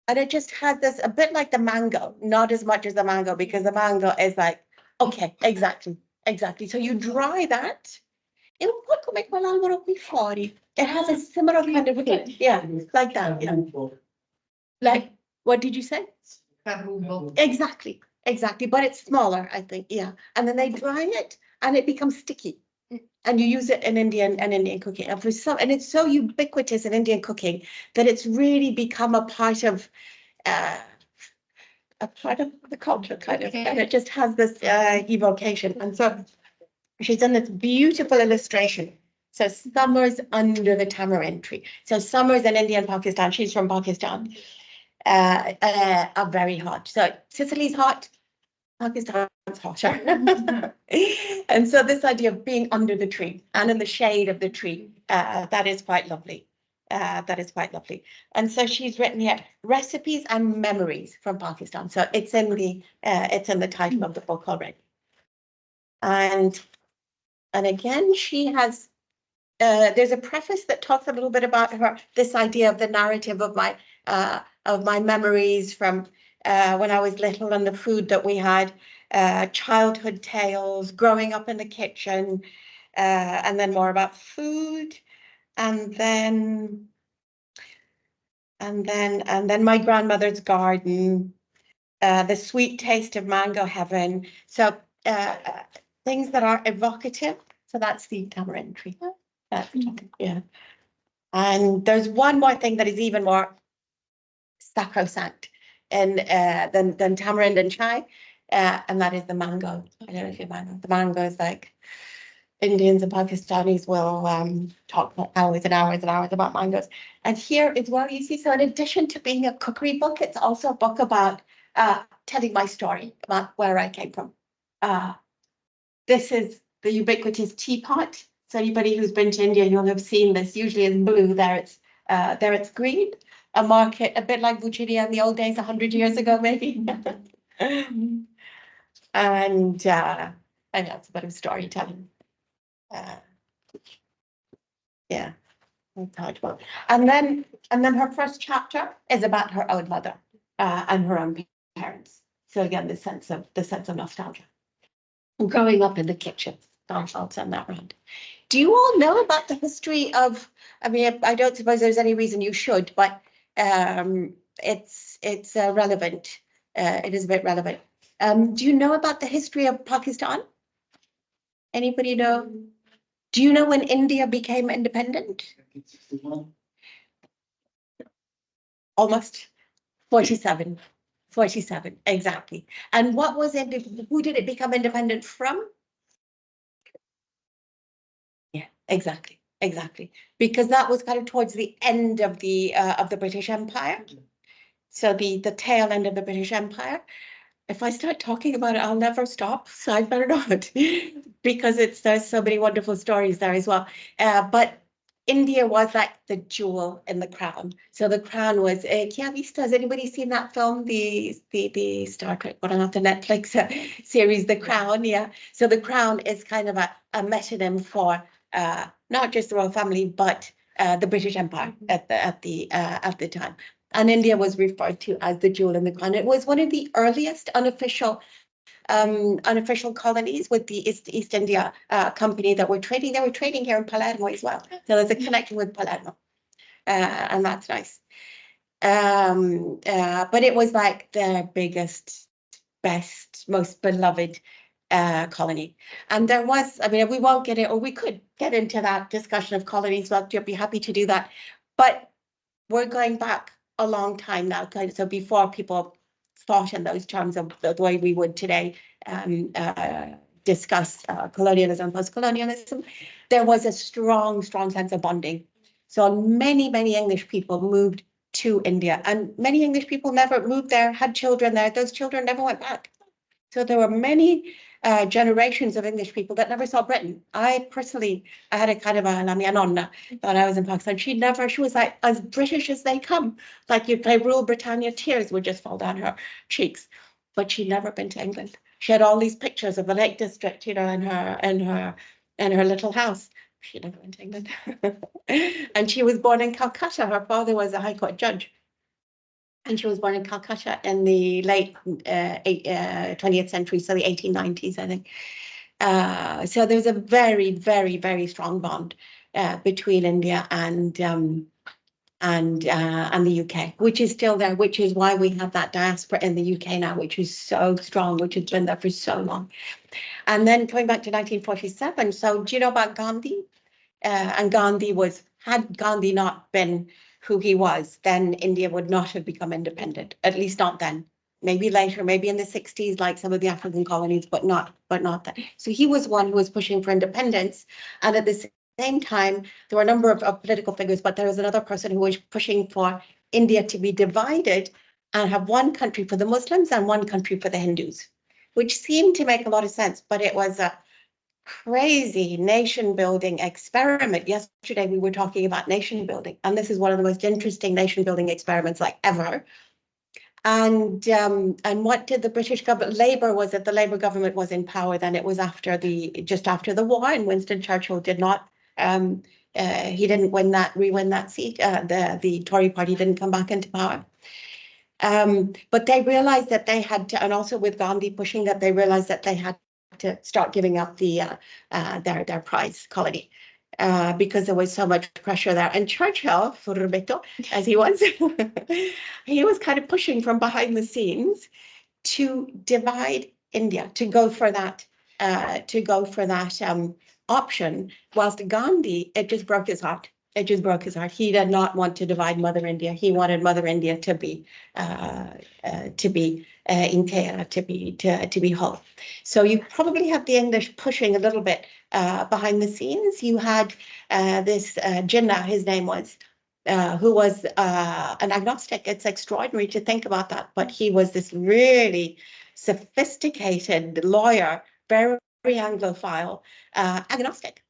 it just has this, a bit like the mango, not as much as the mango, because the mango is like, okay, exactly. So you dry that. È un po' come quell'albero qui fuori. It has a similar kind of thing. Yeah, like that. Yeah. Like, what did you say? Exactly. But it's smaller, I think. Yeah. And then they dry it and it becomes sticky. And you use it in Indian cooking. And it's so ubiquitous in Indian cooking that it's really become a part of the culture, kind of. And it just has this evocation. And so she's done this beautiful illustration. So summers under the tamarind tree. So summers in India and Pakistan, she's from Pakistan, are very hot. So Sicily's hot, Pakistan's hotter. And so this idea of being under the tree and in the shade of the tree, that is quite lovely. And so she's written here, recipes and memories from Pakistan. So it's in the title of the book already. And again, she has, there's a preface that talks a little bit about this idea of the narrative of my memories from when I was little and the food that we had, childhood tales, growing up in the kitchen, and then more about food, and then my grandmother's garden, the sweet taste of mango heaven. So things that are evocative. So that's the tamarind tree. Yeah. And there's one more thing that is even more sacrosanct than tamarind and chai, and that is the mango. I don't know if you mango. The mango is like Indians and Pakistanis will talk for hours and hours and hours about mangoes. And here is what you see. So in addition to being a cookery book, it's also a book about telling my story about where I came from. This is the ubiquitous teapot. So anybody who's been to India, you'll have seen this. Usually it's blue. There it's green. A market, a bit like Virginia in the old days, 100 years ago, maybe. And that's a bit of storytelling. Yeah, and then her first chapter is about her own mother and her own parents. So again, the sense of nostalgia. Growing up in the kitchen, I'll send that round. Do you all know about the history of? I mean, I don't suppose there's any reason you should, but it's relevant. It is a bit relevant. Do you know about the history of Pakistan? Anybody know? Do you know when India became independent? Almost 47. 47, exactly. And what was it? Who did it become independent from? Yeah, exactly. Because that was kind of towards the end of the British Empire. So the tail end of the British Empire. If I start talking about it, I'll never stop. So I better not, because there's so many wonderful stories there as well. But India was like the jewel in the crown. So the crown was, has anybody seen that film, the Star Trek, what on the Netflix series, The Crown? Yeah. So the crown is kind of a metonym for not just the royal family, but the British Empire at the time. And India was referred to as the jewel in the crown. It was one of the earliest unofficial colonies with the East India Company that were trading. They were trading here in Palermo as well. So there's a connection with Palermo, and that's nice. But it was like their biggest, best, most beloved colony. And there was, I mean, we won't get it, or we could get into that discussion of colonies, but I'd be happy to do that. But we're going back a long time now, so before people thought in those terms of the way we would today discuss colonialism, post-colonialism, there was a strong sense of bonding. So many English people moved to India, and many English people never moved there, had children there. Those children never went back. So there were many generations of English people that never saw Britain. I had a kind of la mia nonna when I was in Pakistan. She was like as British as they come. Like you'd play Rule Britannia, tears would just fall down her cheeks. But she'd never been to England. She had all these pictures of the Lake District, you know, in her little house. She never went to England. And she was born in Calcutta. Her father was a High Court judge. And she was born in Calcutta in the late 20th century, so the 1890s, I think. So there's a very strong bond between India and the UK, which is still there, which is why we have that diaspora in the UK now, which is so strong, which has been there for so long. And then coming back to 1947, so do you know about Gandhi? And had Gandhi not been who he was, then India would not have become independent, at least not then. Maybe later, maybe in the 60s, like some of the African colonies, but not then. So he was one who was pushing for independence. And at the same time, there were a number of political figures, but there was another person who was pushing for India to be divided and have one country for the Muslims and one country for the Hindus, which seemed to make a lot of sense, but it was a crazy nation building experiment. Yesterday we were talking about nation building, and this is one of the most interesting nation building experiments like ever. And what did the British government? The Labour government was in power then. It was just after the war, and Winston Churchill did not. He didn't re-win that seat. The Tory party didn't come back into power. But they realized that they had to, and also with Gandhi pushing that, they realized that they had to start giving up their prize colony because there was so much pressure there. And Churchill, furbetto, as he was, he was kind of pushing from behind the scenes to divide India, to go for that option. Whilst Gandhi, it just broke his heart. It just broke his heart. He did not want to divide Mother India. He wanted Mother India to be intera, to be whole. So you probably have the English pushing a little bit behind the scenes. You had this Jinnah, his name was, who was an agnostic. It's extraordinary to think about that, but he was this really sophisticated lawyer, very Anglophile, agnostic.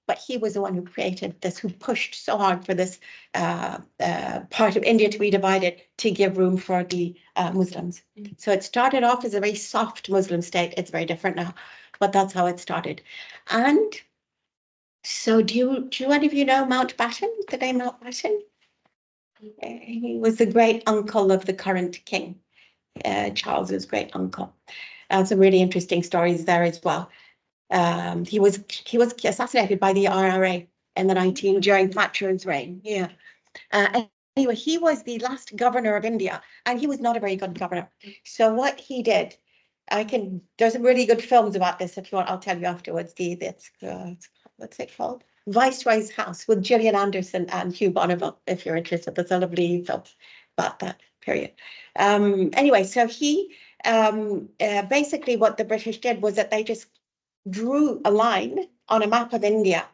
But he was the one who created this, who pushed so hard for this part of India to be divided to give room for the Muslims. So it started off as a very soft Muslim state. It's very different now, but that's how it started. And so do any of you know Mountbatten, the name Mountbatten? He was the great uncle of the current king, Charles's great uncle. Some really interesting stories there as well. He was assassinated by the RRA in the during Thatcher's reign. Yeah. Anyway, he was the last governor of India, and he was not a very good governor. So what he did, there's some really good films about this. If you want, I'll tell you afterwards. What's it called? Viceroy's House with Gillian Anderson and Hugh Bonneville. If you're interested, that's a lovely film about that period. Anyway, so he basically what the British did was that they just drew a line on a map of India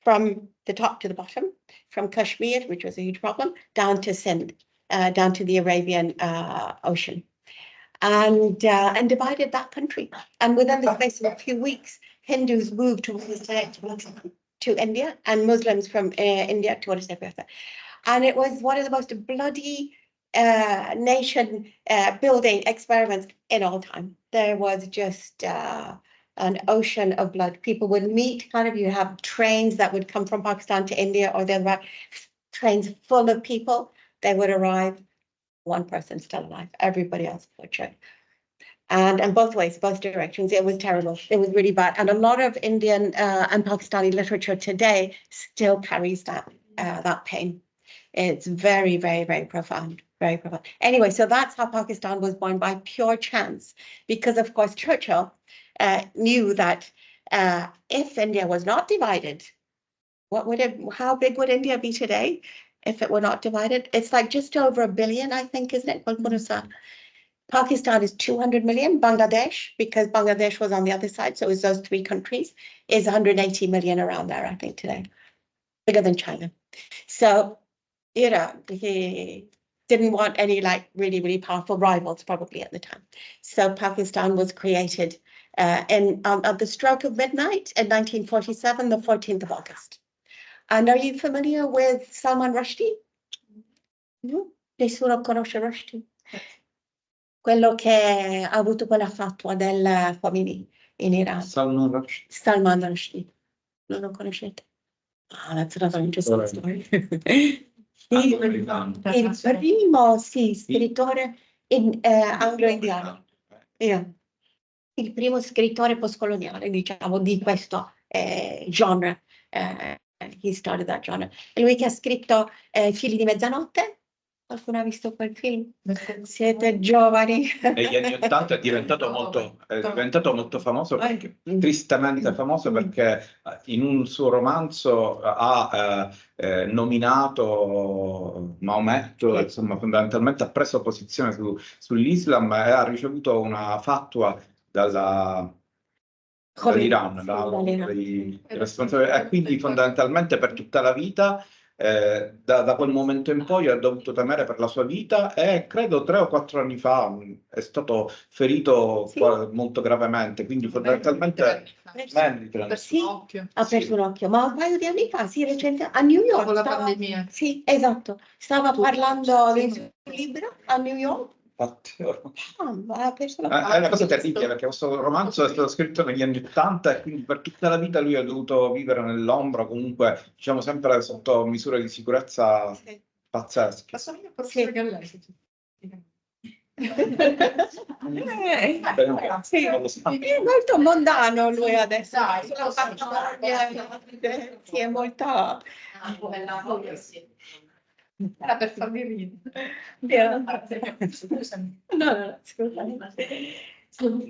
from the top to the bottom, from Kashmir, which was a huge problem, down to Sindh, down to the Arabian Ocean, and divided that country. And within the space of a few weeks, Hindus moved to India, and Muslims from India to Odisha. And it was one of the most bloody nation building experiments in all time. There was just an ocean of blood. People would meet, kind of, you have trains that would come from Pakistan to India, or they'd have trains full of people. They would arrive, one person still alive, everybody else butchered. And both ways, both directions, it was terrible. It was really bad. And a lot of Indian and Pakistani literature today still carries that pain. It's very, very, very profound, very profound. Anyway, so that's how Pakistan was born, by pure chance, because of course Churchill knew that if India was not divided, how big would India be today if it were not divided? It's like just over 1 billion, I think, isn't it? Pakistan is 200 million. Bangladesh, because Bangladesh was on the other side, so it was those 3 countries, is 180 million, around there, I think, today. Bigger than China. So, you know, he didn't want any like really, really powerful rivals probably at the time. So Pakistan was created at the stroke of midnight in 1947, the 14th of August. And are you familiar with Salman Rushdie? No? Nessuno conosce Rushdie? Quello che ha avuto quella fatua del Khomeini in Iran. Salman Rushdie. Salman Rushdie. Non lo conoscete? Ah, that's another interesting story. Il primo, sì, scrittore anglo-indiano. Yeah. Il primo scrittore postcoloniale, diciamo, di questo genre. He started that genre. E lui che ha scritto Figli di mezzanotte. Qualcuno ha visto quel film? Siete giovani. Negli anni '80 è diventato molto famoso, tristemente famoso, perché in un suo romanzo ha nominato Maometto, insomma, fondamentalmente ha preso posizione sull'Islam e ha ricevuto una fatua dall'Iran, e quindi fondamentalmente per tutta la vita, da quel momento in poi ha dovuto temere per la sua vita, e credo 3 o 4 anni fa è stato ferito molto gravemente, quindi fondamentalmente ha perso un occhio, ma un paio di anni fa, sì, recente, a New York. Con la pandemia. Sì, esatto, stava parlando del suo libro a New York. È una cosa terribile, perché questo romanzo è stato scritto negli anni '80 e quindi per tutta la vita lui ha dovuto vivere nell'ombra, comunque, diciamo, sempre sotto misure di sicurezza pazzesche. È molto mondano lui adesso. Sì, è molto... Era per farmi ridere. No, scusami.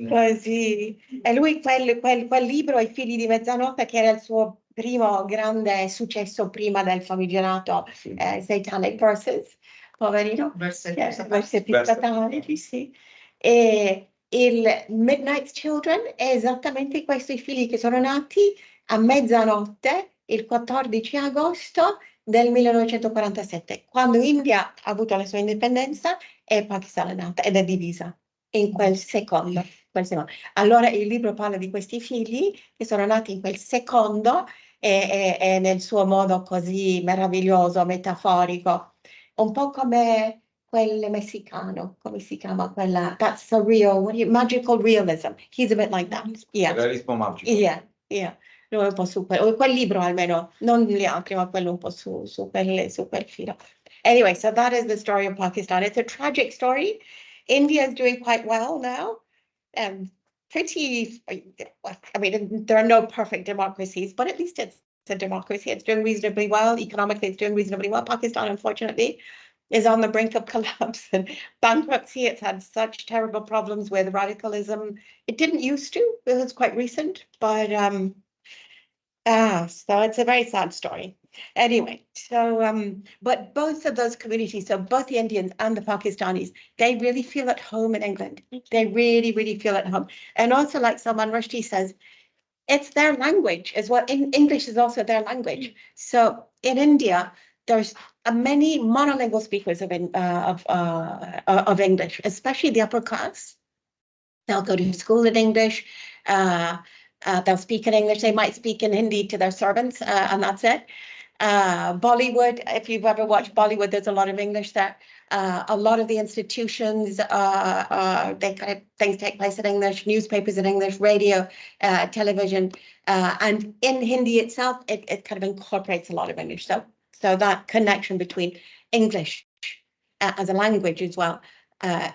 Così. E lui quel libro, I figli di mezzanotte, che era il suo primo grande successo prima del famigerato Satanic Verses, poverino, versetti satanici, sì. E il Midnight Children è esattamente questi figli che sono nati a mezzanotte, il 14 agosto del 1947, quando India ha avuto la sua indipendenza e Pakistan è nata ed è divisa in quel secondo. Allora il libro parla di questi figli che sono nati in quel secondo e nel suo modo così meraviglioso, metaforico, un po' come quel messicano, come si chiama quella? That's the real, magical realism. He's a bit like that. Yeah. Realismo magico. Yeah. Lui è un po' su quel libro, almeno, non gli altri, ma quello un po' su quel filo. Anyway, so that is the story of Pakistan. It's a tragic story. India is doing quite well now. I mean, there are no perfect democracies, but at least it's a democracy. It's doing reasonably well. Economically, it's doing reasonably well. Pakistan, unfortunately, is on the brink of collapse and bankruptcy. It's had such terrible problems with radicalism. It didn't used to. It was quite recent, but so it's a very sad story. Anyway, so but both of those communities, so both the Indians and the Pakistanis, they really feel at home in England. They really, really feel at home. And also, like Salman Rushdie says, it's their language as well. English is also their language. So in India, there's many monolingual speakers of English, especially the upper class. They'll go to school in English. They'll speak in English. They might speak in Hindi to their servants, and that's it. Bollywood, if you've ever watched Bollywood, there's a lot of English there. A lot of the institutions, they kind of things take place in English, newspapers in English, radio, television, and in Hindi itself, it kind of incorporates a lot of English. So that connection between English as a language as well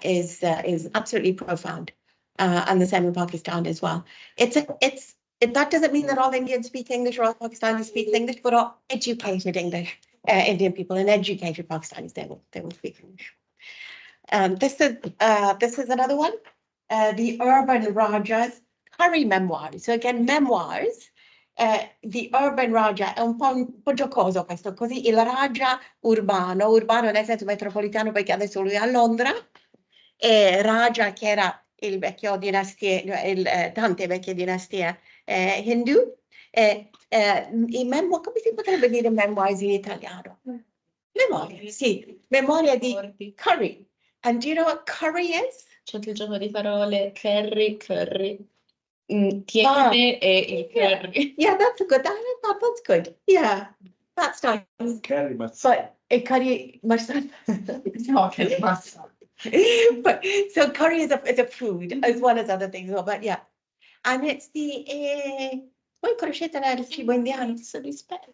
is absolutely profound, and the same in Pakistan as well. That doesn't mean that all Indians speak English or all Pakistanis speak English, but all educated English, Indian people and educated Pakistanis, they will speak English. This is another one, the Urban Raja's Curry Memoirs. So again, memoirs. The Urban Raja è un po' giocoso questo, così il Raja urbano nel senso metropolitano perché adesso lui è a Londra, e Raja che era il vecchio dinastie, tante vecchie dinastie hindu. Come si potrebbe dire memoirs in italiano? Memoria, sì, memoria di curry. And do you know what curry is? C'è anche il gioco di parole, curry. Tiene e il curry. Yeah, that's good. That's good. Yeah, that's nice. Curry But a curry mustard. No, che passa. But so curry is a food as well as other things. But yeah, and it's voi conoscete il cibo indiano?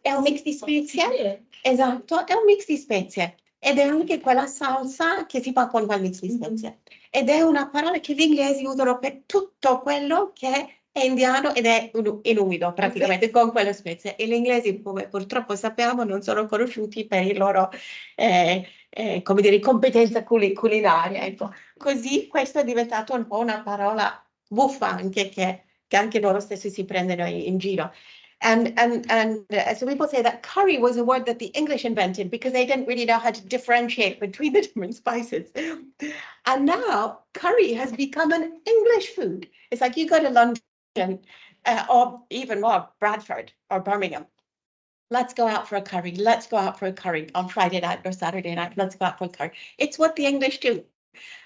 È un mix di spezie. Esatto, è un mix di spezie. Ed è anche quella salsa che si fa con quel mix di spezie. Ed è una parola che gli inglesi usano per tutto quello che è indiano ed è in umido praticamente con quelle spezie. E gli inglesi, come purtroppo sappiamo, non sono conosciuti per i loro come dire, competenze culinarie. Ecco. Così questo è diventato un po' una parola buffa anche che anche loro stessi si prendono in giro. And so people say that curry was a word that the English invented because they didn't really know how to differentiate between the different spices. And now curry has become an English food. It's like you go to London or even more Bradford or Birmingham. Let's go out for a curry. Let's go out for a curry on Friday night or Saturday night. Let's go out for a curry. It's what the English do.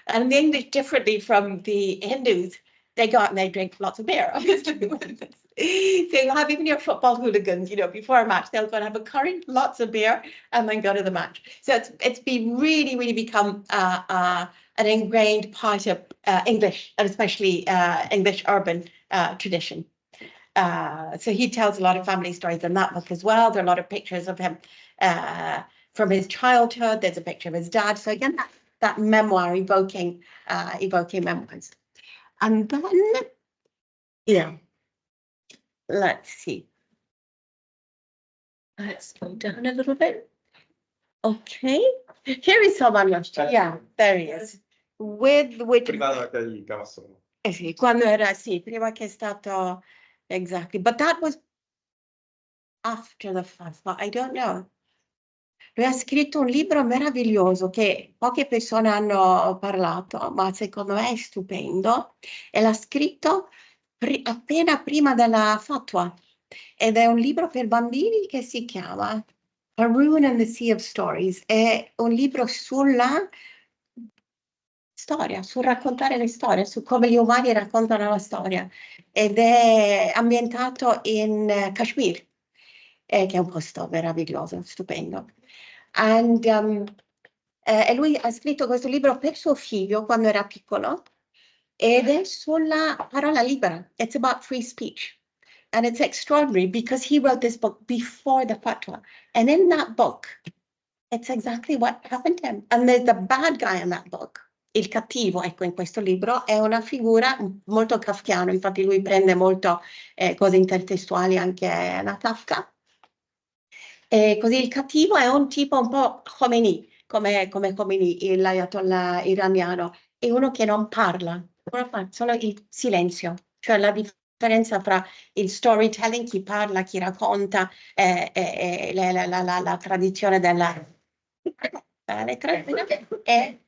And the English, differently from the Hindus, they go out and they drink lots of beer, obviously. So you have even your football hooligans, before a match, they'll go and have a curry, lots of beer, and then go to the match. So it's been really become an ingrained part of English, and especially English urban tradition. So he tells a lot of family stories in that book as well. There are a lot of pictures of him from his childhood. There's a picture of his dad. So again, that memoir evoking memoirs. And then, let's see. Let's go down a little bit. Okay, here is someone. Yeah, there he is. With prima della caduta, sì, quando era prima che è stato exactly, but that was after the fatwa. I don't know. Lui ha scritto un libro meraviglioso che poche persone hanno parlato, ma secondo me è stupendo, e l'ha scritto appena prima della fatwa, ed è un libro per bambini che si chiama Haroon and the Sea of Stories. È un libro sulla storia, sul raccontare le storie, su come gli umani raccontano la storia, ed è ambientato in Kashmir, che è un posto meraviglioso, stupendo. E lui ha scritto questo libro per suo figlio quando era piccolo, ed è sulla parola libera. It's about free speech. And it's extraordinary because he wrote this book before the fatwa. And in that book, it's exactly what happened to him. And there's the bad guy in that book. Il cattivo, ecco, in questo libro è una figura molto kafkiano, infatti lui prende molto cose intertestuali anche da Kafka. E così il cattivo è un tipo un po' Khomeini, come Khomeini, l'ayatollah iraniano, è uno che non parla, solo il silenzio, cioè la differenza fra il storytelling, chi parla, chi racconta, la tradizione della è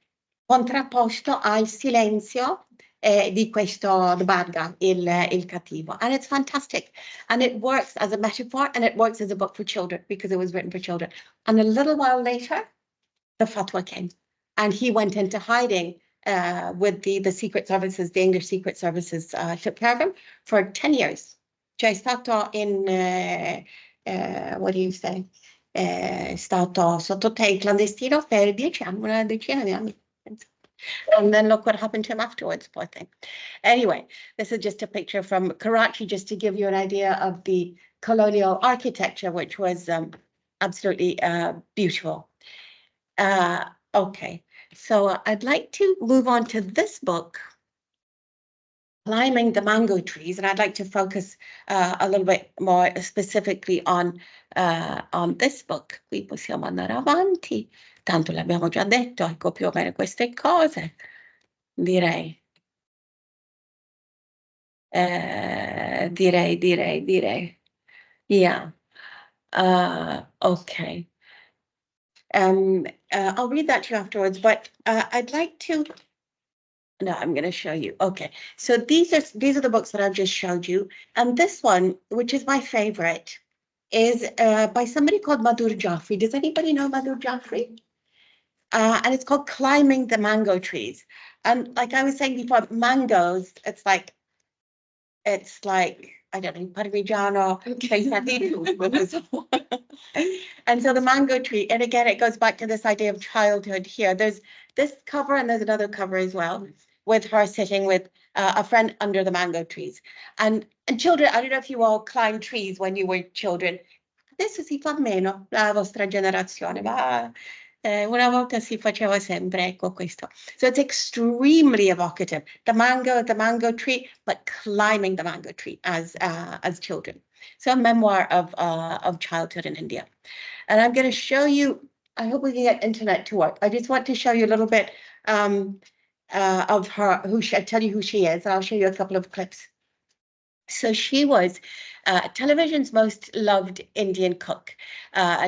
contrapposto al silenzio di questo the bad guy, il cattivo. And it's fantastic. And it works as a metaphor, and it works as a book for children because it was written for children. And a little while later, the fatwa came. And he went into hiding with the secret services, the English secret services took care of him for 10 years. Cioè è stato in, what do you say? è stato sottoterra clandestino per 10 anni, una decina di anni. And then look what happened to him afterwards, poor thing. Anyway, this is just a picture from Karachi, just to give you an idea of the colonial architecture, which was absolutely beautiful. Okay, so I'd like to move on to this book, Climbing the Mango Trees, and I'd like to focus a little bit more specifically on this book. Qui possiamo andare avanti, tanto l'abbiamo già detto, ecco più o meno queste cose, direi. Direi. Yeah. Okay. I'll read that to you afterwards, but I'd like to. No, I'm going to show you. Okay, so these are the books that I've just showed you, and this one, which is my favorite, is by somebody called Madhur Jaffrey. Does anybody know Madhur Jaffrey? And it's called Climbing the Mango Trees. And like I was saying before, mangoes, it's like I don't know, Parmigiano. And so the mango tree, and again, it goes back to this idea of childhood here. There's this cover and there's another cover as well, with her sitting with a friend under the mango trees. And children, I don't know if you all climbed trees when you were children. Adesso si fa meno, la vostra generazione, ma una volta si faceva sempre, ecco questo. So it's extremely evocative. The mango tree, but climbing the mango tree as children. So a memoir of childhood in India. And I'm going to show you, I hope we can get internet to work. I just want to show you a little bit of her, I'll tell you who she is. I'll show you a couple of clips. So she was television's most loved Indian cook,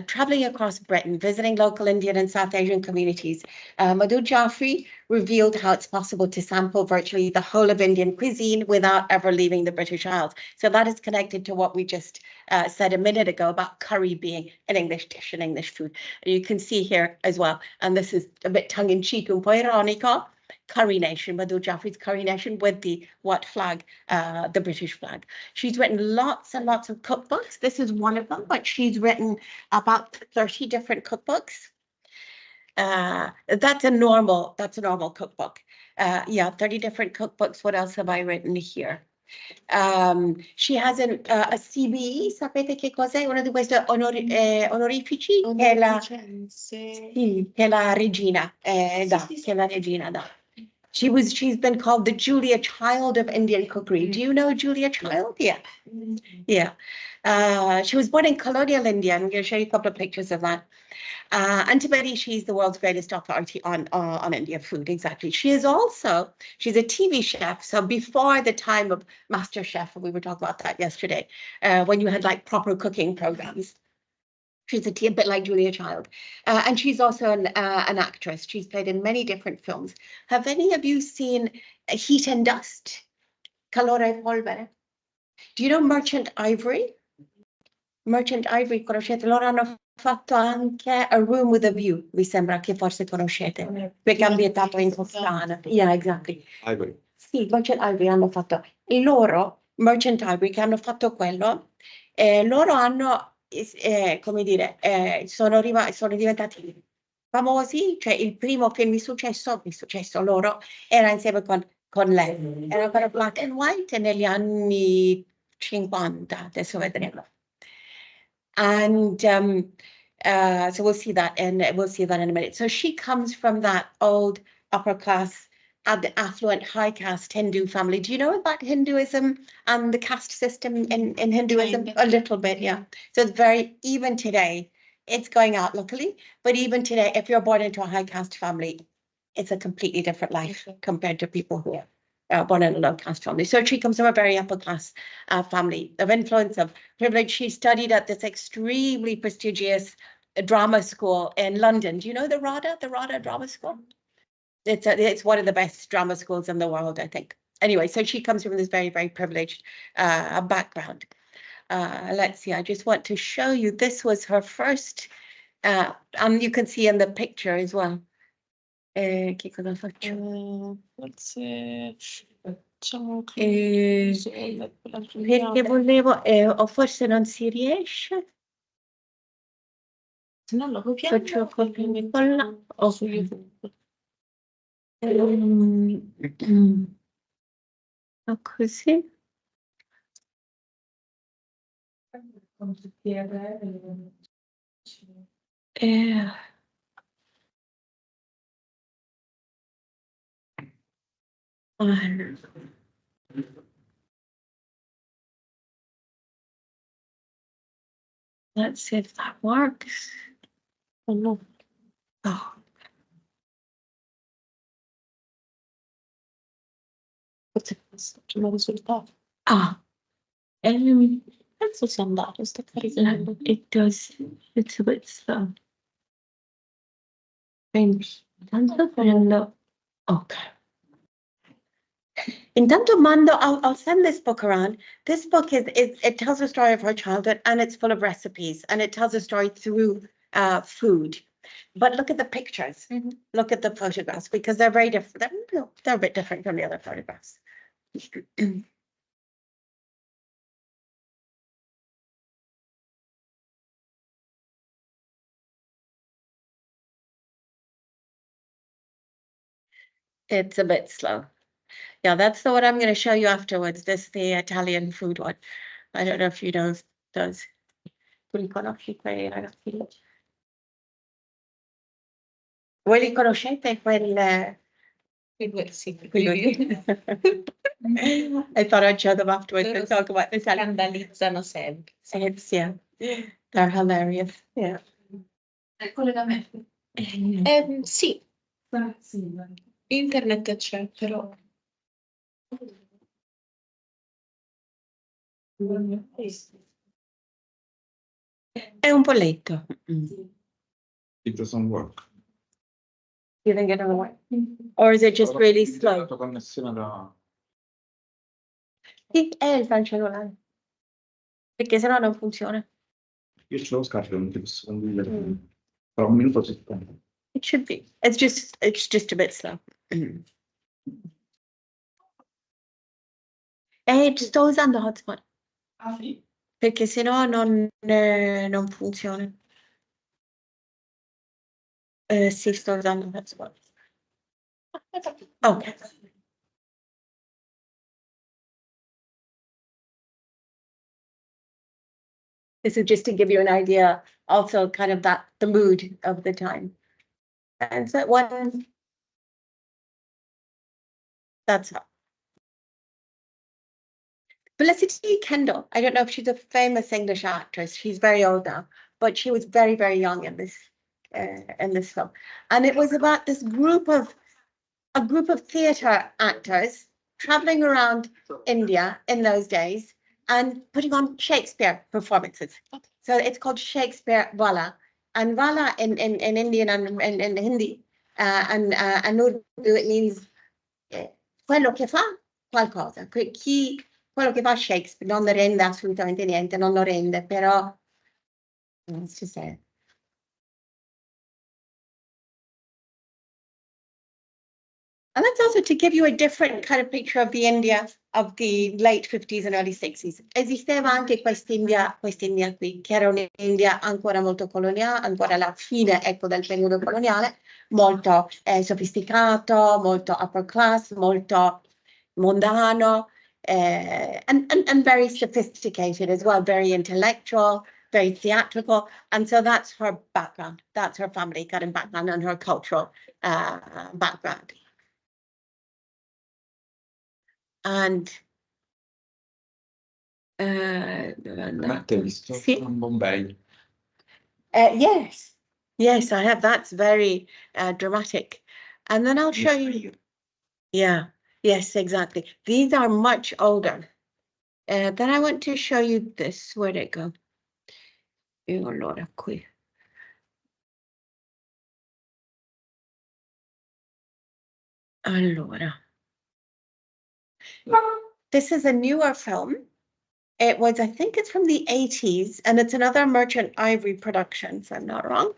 traveling across Britain, visiting local Indian and South Asian communities. Madhur Jaffrey revealed how it's possible to sample virtually the whole of Indian cuisine without ever leaving the British Isles. So that is connected to what we just said a minute ago about curry being an English dish, an English food. You can see here as well, and this is a bit tongue-in-cheek, un po' ironico, Curry Nation, Madhur Jaffrey's Curry Nation, with the what flag? The British flag. She's written lots and lots of cookbooks. This is one of them, but she's written about 30 different cookbooks. That's a normal cookbook. Yeah, 30 different cookbooks. What else have I written here? She has a CBE, sapete che cos'è? Uno di questi onorifici? Che è la regina, che è la regina, da. She's been called the Julia Child of Indian cookery. Do you know Julia Child? Yeah. Yeah. She was born in colonial India. I'm going to show you a couple of pictures of that. And Tibeti, she's the world's greatest authority on Indian food. Exactly. She's a TV chef. So before the time of Master Chef, we were talking about that yesterday, when you had like proper cooking programs. She's a bit like Julia Child. And she's also an actress. She's played in many different films. Have any of you seen Heat and Dust? Calore e polvere? Do you know Merchant Ivory? Merchant Ivory, conoscete? Loro hanno fatto anche A Room with a View, mi sembra che forse conoscete, perché è ambientato in Toscana. Yeah, exactly. Ivory. Sì, Merchant Ivory hanno fatto. E loro, Merchant Ivory, che hanno fatto quello, loro hanno, come dire, sono diventati famosi, cioè il primo film di successo loro era insieme con lei. Era ancora black and white negli anni 50, adesso vedremo. And so we'll see that, and we'll see that in a minute. So she comes from that old upper class, affluent, high caste Hindu family. Do you know about Hinduism and the caste system in Hinduism? A little bit, yeah. So it's very, even today, it's going out locally, but even today, if you're born into a high caste family, it's a completely different life compared to people who are born in a low caste family. So she comes from a very upper class family of influence, of privilege. She studied at this extremely prestigious drama school in London. Do you know the RADA Drama School? It's one of the best drama schools in the world, I think. Anyway, so she comes from this very, very privileged background. Let's see, I just want to show you, this was her first, and you can see in the picture as well. Che cosa faccio? Forse facciamo Perché volevo, o forse non si riesce. Se non lo copiamo, Faccio copia con la o su YouTube. Così. Let's see if that works. Oh no, Oh, forse questo c'è un risultato. ah, Penso sia andato, sto caricando. it does. It's a bit slow. Intanto prendo. Okay. Intanto mando, I'll send this book around. This book it tells a story of her childhood and it's full of recipes and it tells a story through food. But look at the pictures. Look at the photographs because they're very different. They're a bit different from the other photographs. It's a bit slow. Yeah, that's the one I'm going to show you afterwards. This is the Italian food one. I don't know if you know those. Voi li conosci quei ragazzi lì? Voi li conoscete quel? Sì, I thought I'd show them afterwards and talk about this. Scandalizzano sempre. It's, yeah, they're hilarious. Yeah. Collegamento. Sì, internet c'è, però. È un po' lento. It doesn't work. You think it doesn't work? Or is it just really slow? La connessione da... Sì, è il cellulare. Perché sennò non funziona. Io ce l'ho scarico, non ti posso condividere. Tra un minuto si sta. It should be. It's just a bit slow. Sto usando hotspot. Ah, sì? Perché sennò non funziona. Sì, sto usando hotspot. Okay. This is just to give you an idea, also kind of the mood of the time. And so one, that's all. Felicity Kendall, I don't know if she's a famous English actress. She's very old now, but she was very, very young in this film. And it was about this a group of theatre actors traveling around India in those days and putting on Shakespeare performances. So it's called Shakespeare Vala. And Vala in Indian and in Hindi and Urdu, it means quello che fa qualcosa. Quello che fa Shakespeare non rende assolutamente niente, non lo rende, però let's just say it. And that's also to give you a different kind of picture of the India of the late 50s and early 60s. Esisteva anche quest'India qui, che era un'India ancora molto coloniale, ancora alla fine, ecco, del periodo coloniale, molto sofisticato, molto upper class, molto mondano, and very sophisticated as well, very intellectual, very theatrical. And so that's her background. That's her family kind of background and her cultural background. And Mette, visto sì. Bombay? Yes, I have. That's very dramatic. And then I'll show you. Yeah, yes, exactly. These are much older. Then I want to show you this. Where'd it go? Allora, qui. Allora. This is a newer film. It was, I think it's from the 80s, and it's another Merchant Ivory production, if I'm not wrong.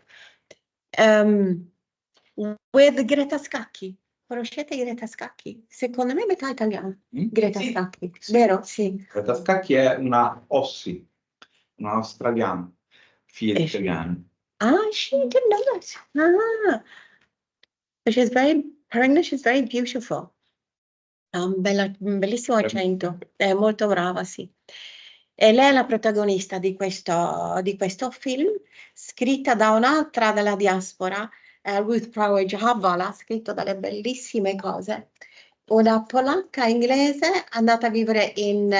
With Greta Scacchi. Conoscete Greta Scacchi? Secondo me è metà italiano. Greta Scacchi, vero? Sì. Greta Scacchi è una Ossi, una australiana, figlia di italiani. She didn't know that. But her English is very beautiful. Ha un bellissimo accento, è molto brava, sì. E lei è la protagonista di questo film, scritta da un'altra della diaspora, Ruth Prowell Javala, scritto delle bellissime cose. Una polacca inglese andata a vivere in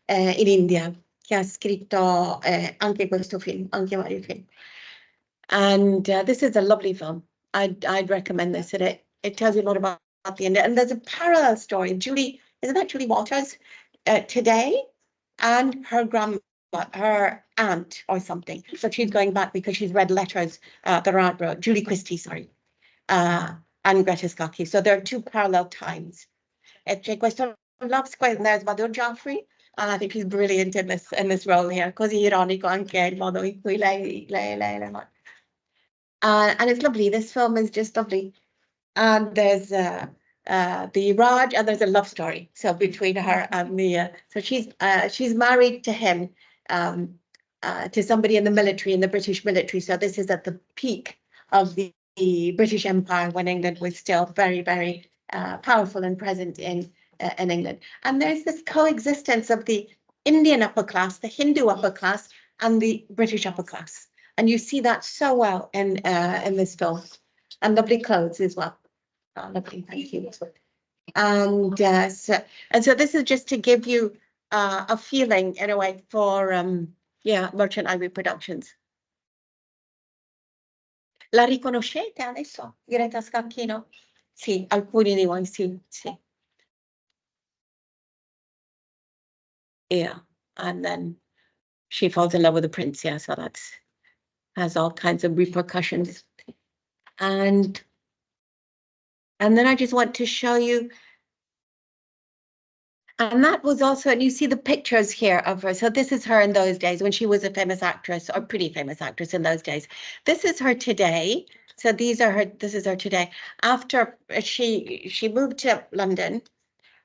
India, che ha scritto anche questo film, anche vari film. And this is a lovely film. I'd recommend this. It tells you a lot about the India. And there's a parallel story. Isn't that Julie Walters? Today, and her aunt or something. So she's going back because she's read letters that are out road. Julie Christie, sorry. And Greta Scacchi. So there are two parallel times. C'è questo love square, and there's Madhur Jaffrey. And I think he's brilliant in this role here. Così ironico anche il modo in cui lei and it's lovely. This film is just lovely. And there's the Raj, and there's a love story. So between her and the, so she's married to him, to somebody in the military, in the British military. So this is at the peak of the British Empire when England was still very, very powerful and present in England. And there's this coexistence of the Indian upper class, the Hindu upper class, and the British upper class. And you see that so well in this film. And lovely clothes as well. Lovely, thank you. And so this is just to give you a feeling in a way for Merchant Ivory Productions. La riconoscete adesso, Greta Scacchino? Sì, alcuni di voi sì. Yeah, and then she falls in love with the prince, yeah, so that's has all kinds of repercussions. And then I just want to show you, and that was also, and you see the pictures here of her. So this is her in those days when she was a famous actress, or pretty famous actress in those days. This is her today. So this is her today. After she moved to London,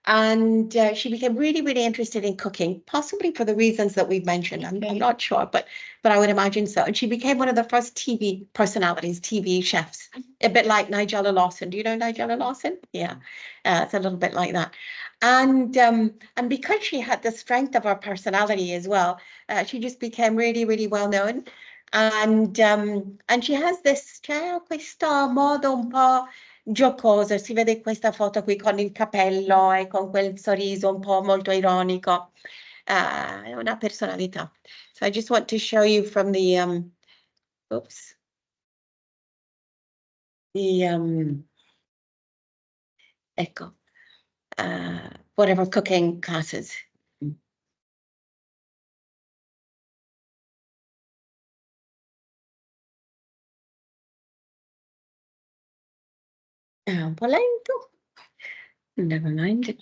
and she became really, really interested in cooking, possibly for the reasons that we've mentioned. I'm not sure, but I would imagine so. And she became one of the first TV personalities, TV chefs, a bit like Nigella Lawson. Do you know Nigella Lawson? Yeah, it's a little bit like that. And because she had the strength of her personality as well, she just became really, really well known. And she has questo modo un po' giocoso, si vede questa foto qui con il capello e con quel sorriso un po' molto ironico, è una personalità. So I just want to show you from the ecco, whatever cooking classes. Un po' lento. Never mind.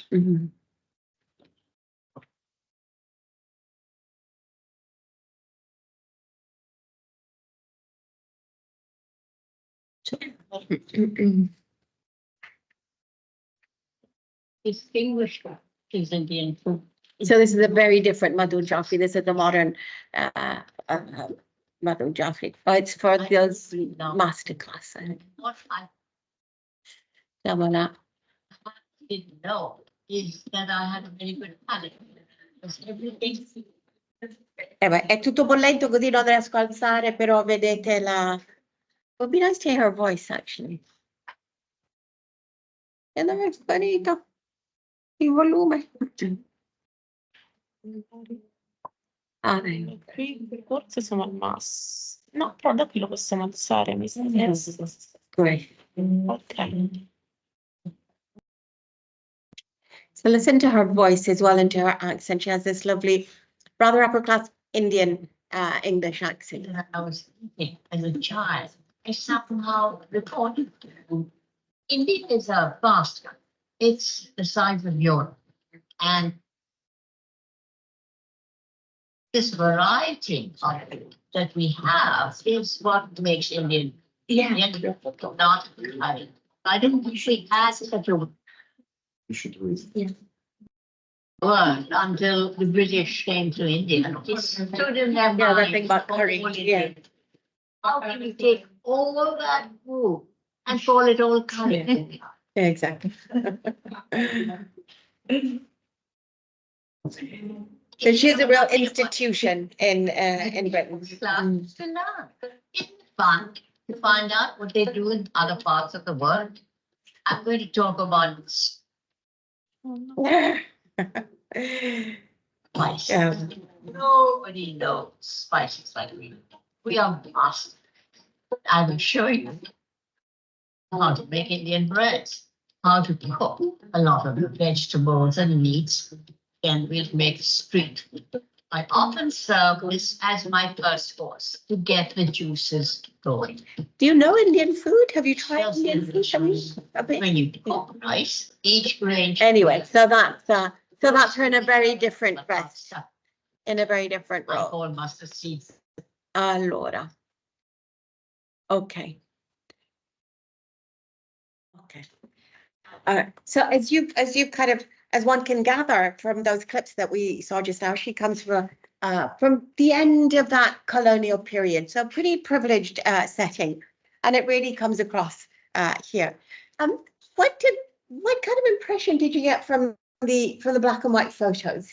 Distinguished is Indian food. So this is a very different Madhur Jaffrey. This is the modern Madhur Jaffrey. Oh, it's for those masterclass. I think. What I Voilà. didn't know is that I had a very good palate. Because everything. Beh, è tutto bollento così non riesco a alzare, però vedete la... It would be nice to hear her voice, actually. E dove è sparito il volume? Ah, Qui forse siamo al massimo. No, però da qui lo possiamo alzare, mi sembra. Great. Ok. So listen to her voice as well and to her accent. She has this lovely, rather upper class Indian English accent. I was thinking as a child, I somehow reported India is a vast country. It's the size of Europe. And this variety of it that we have is what makes Indian not I don't think we had such a word until the British came to India. It stood in their Yeah, that mind thing about curry. for Yeah. How can you take all that food and call it all curry? Yeah, exactly. So she's a real institution in Britain. Class to learn. Isn't it fun to find out what they do in other parts of the world? I'm going to talk about spice. Yeah. Nobody knows spices like we do. We are masters. I will show you how to make Indian bread, how to cook a lot of the vegetables and meats, and we'll make street food. I often serve this as my first course to get the juices going. Do you know Indian food? Have you tried Indian food? A bit? When you cook rice, each grain. Anyway, so that's her in a very different dress, in a very different I role. call mustard seeds. Allora. Okay. Okay. So as you kind of, as one can gather from those clips that we saw just now, she comes from the end of that colonial period. So pretty privileged setting, and it really comes across here. What kind of impression did you get from the black and white photos?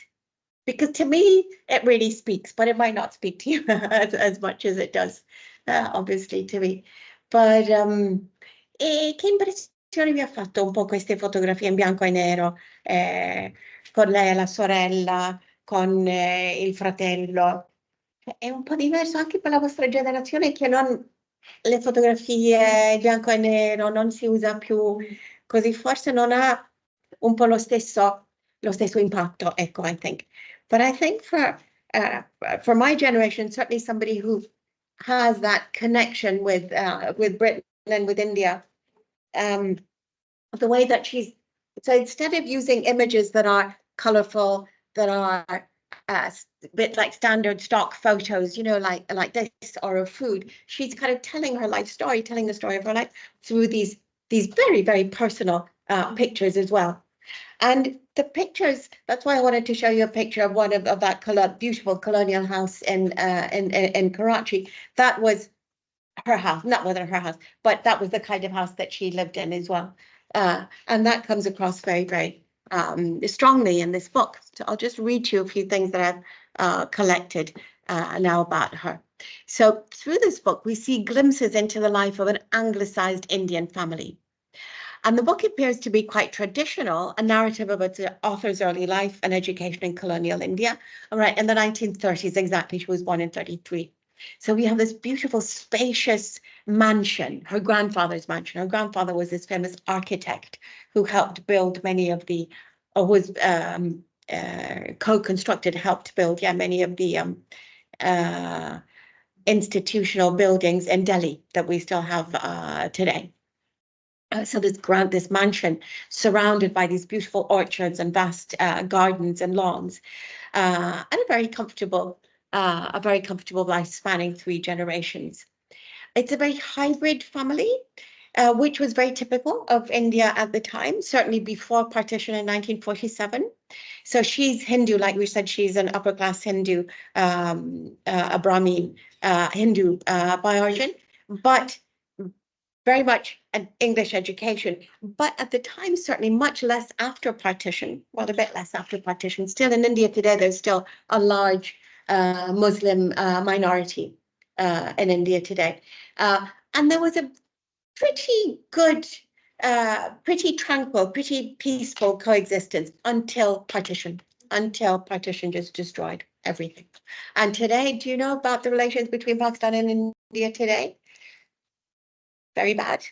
Because to me, it really speaks, but it might not speak to you as much as it does, obviously, to me. But che impressione vi ha fatto un po' queste fotografie in bianco e nero, con lei e la sorella, con il fratello? È un po' diverso anche per la vostra generazione, che non le fotografie in bianco e nero non si usa più così, forse non ha un po' lo stesso impatto, ecco, I think. But I think for my generation, certainly somebody who has that connection with Britain and with India, the way that so instead of using images that are colorful, that are a bit like standard stock photos, you know, like this, or of food, she's kind of telling her life story, telling the story of her life through these very, very personal pictures as well. And the pictures, that's why I wanted to show you a picture of one of that beautiful colonial house in Karachi. That was her house, not whether her house, but that was the kind of house that she lived in as well. And that comes across very, very strongly in this book. So I'll just read you a few things that I've collected now about her. So through this book, we see glimpses into the life of an anglicized Indian family. And the book appears to be quite traditional, a narrative about the author's early life and education in colonial India. All right, in the 1930s, exactly, she was born in 33. So we have this beautiful, spacious mansion, her grandfather's mansion. Her grandfather was this famous architect who helped build many of the, or was co-constructed, helped build, many of the institutional buildings in Delhi that we still have today. So this mansion surrounded by these beautiful orchards and vast gardens and lawns, and a very comfortable life spanning 3 generations. It's a very hybrid family, which was very typical of India at the time, certainly before partition in 1947. So she's Hindu, like we said, she's an upper class Hindu, a Brahmin Hindu by origin, but very much an English education, but at the time, certainly much less after partition, well, a bit less after partition. Still in India today, there's still a large Muslim minority in India today. And there was a pretty good, pretty tranquil, pretty peaceful coexistence until partition just destroyed everything. And today, do you know about the relations between Pakistan and India today? Very bad,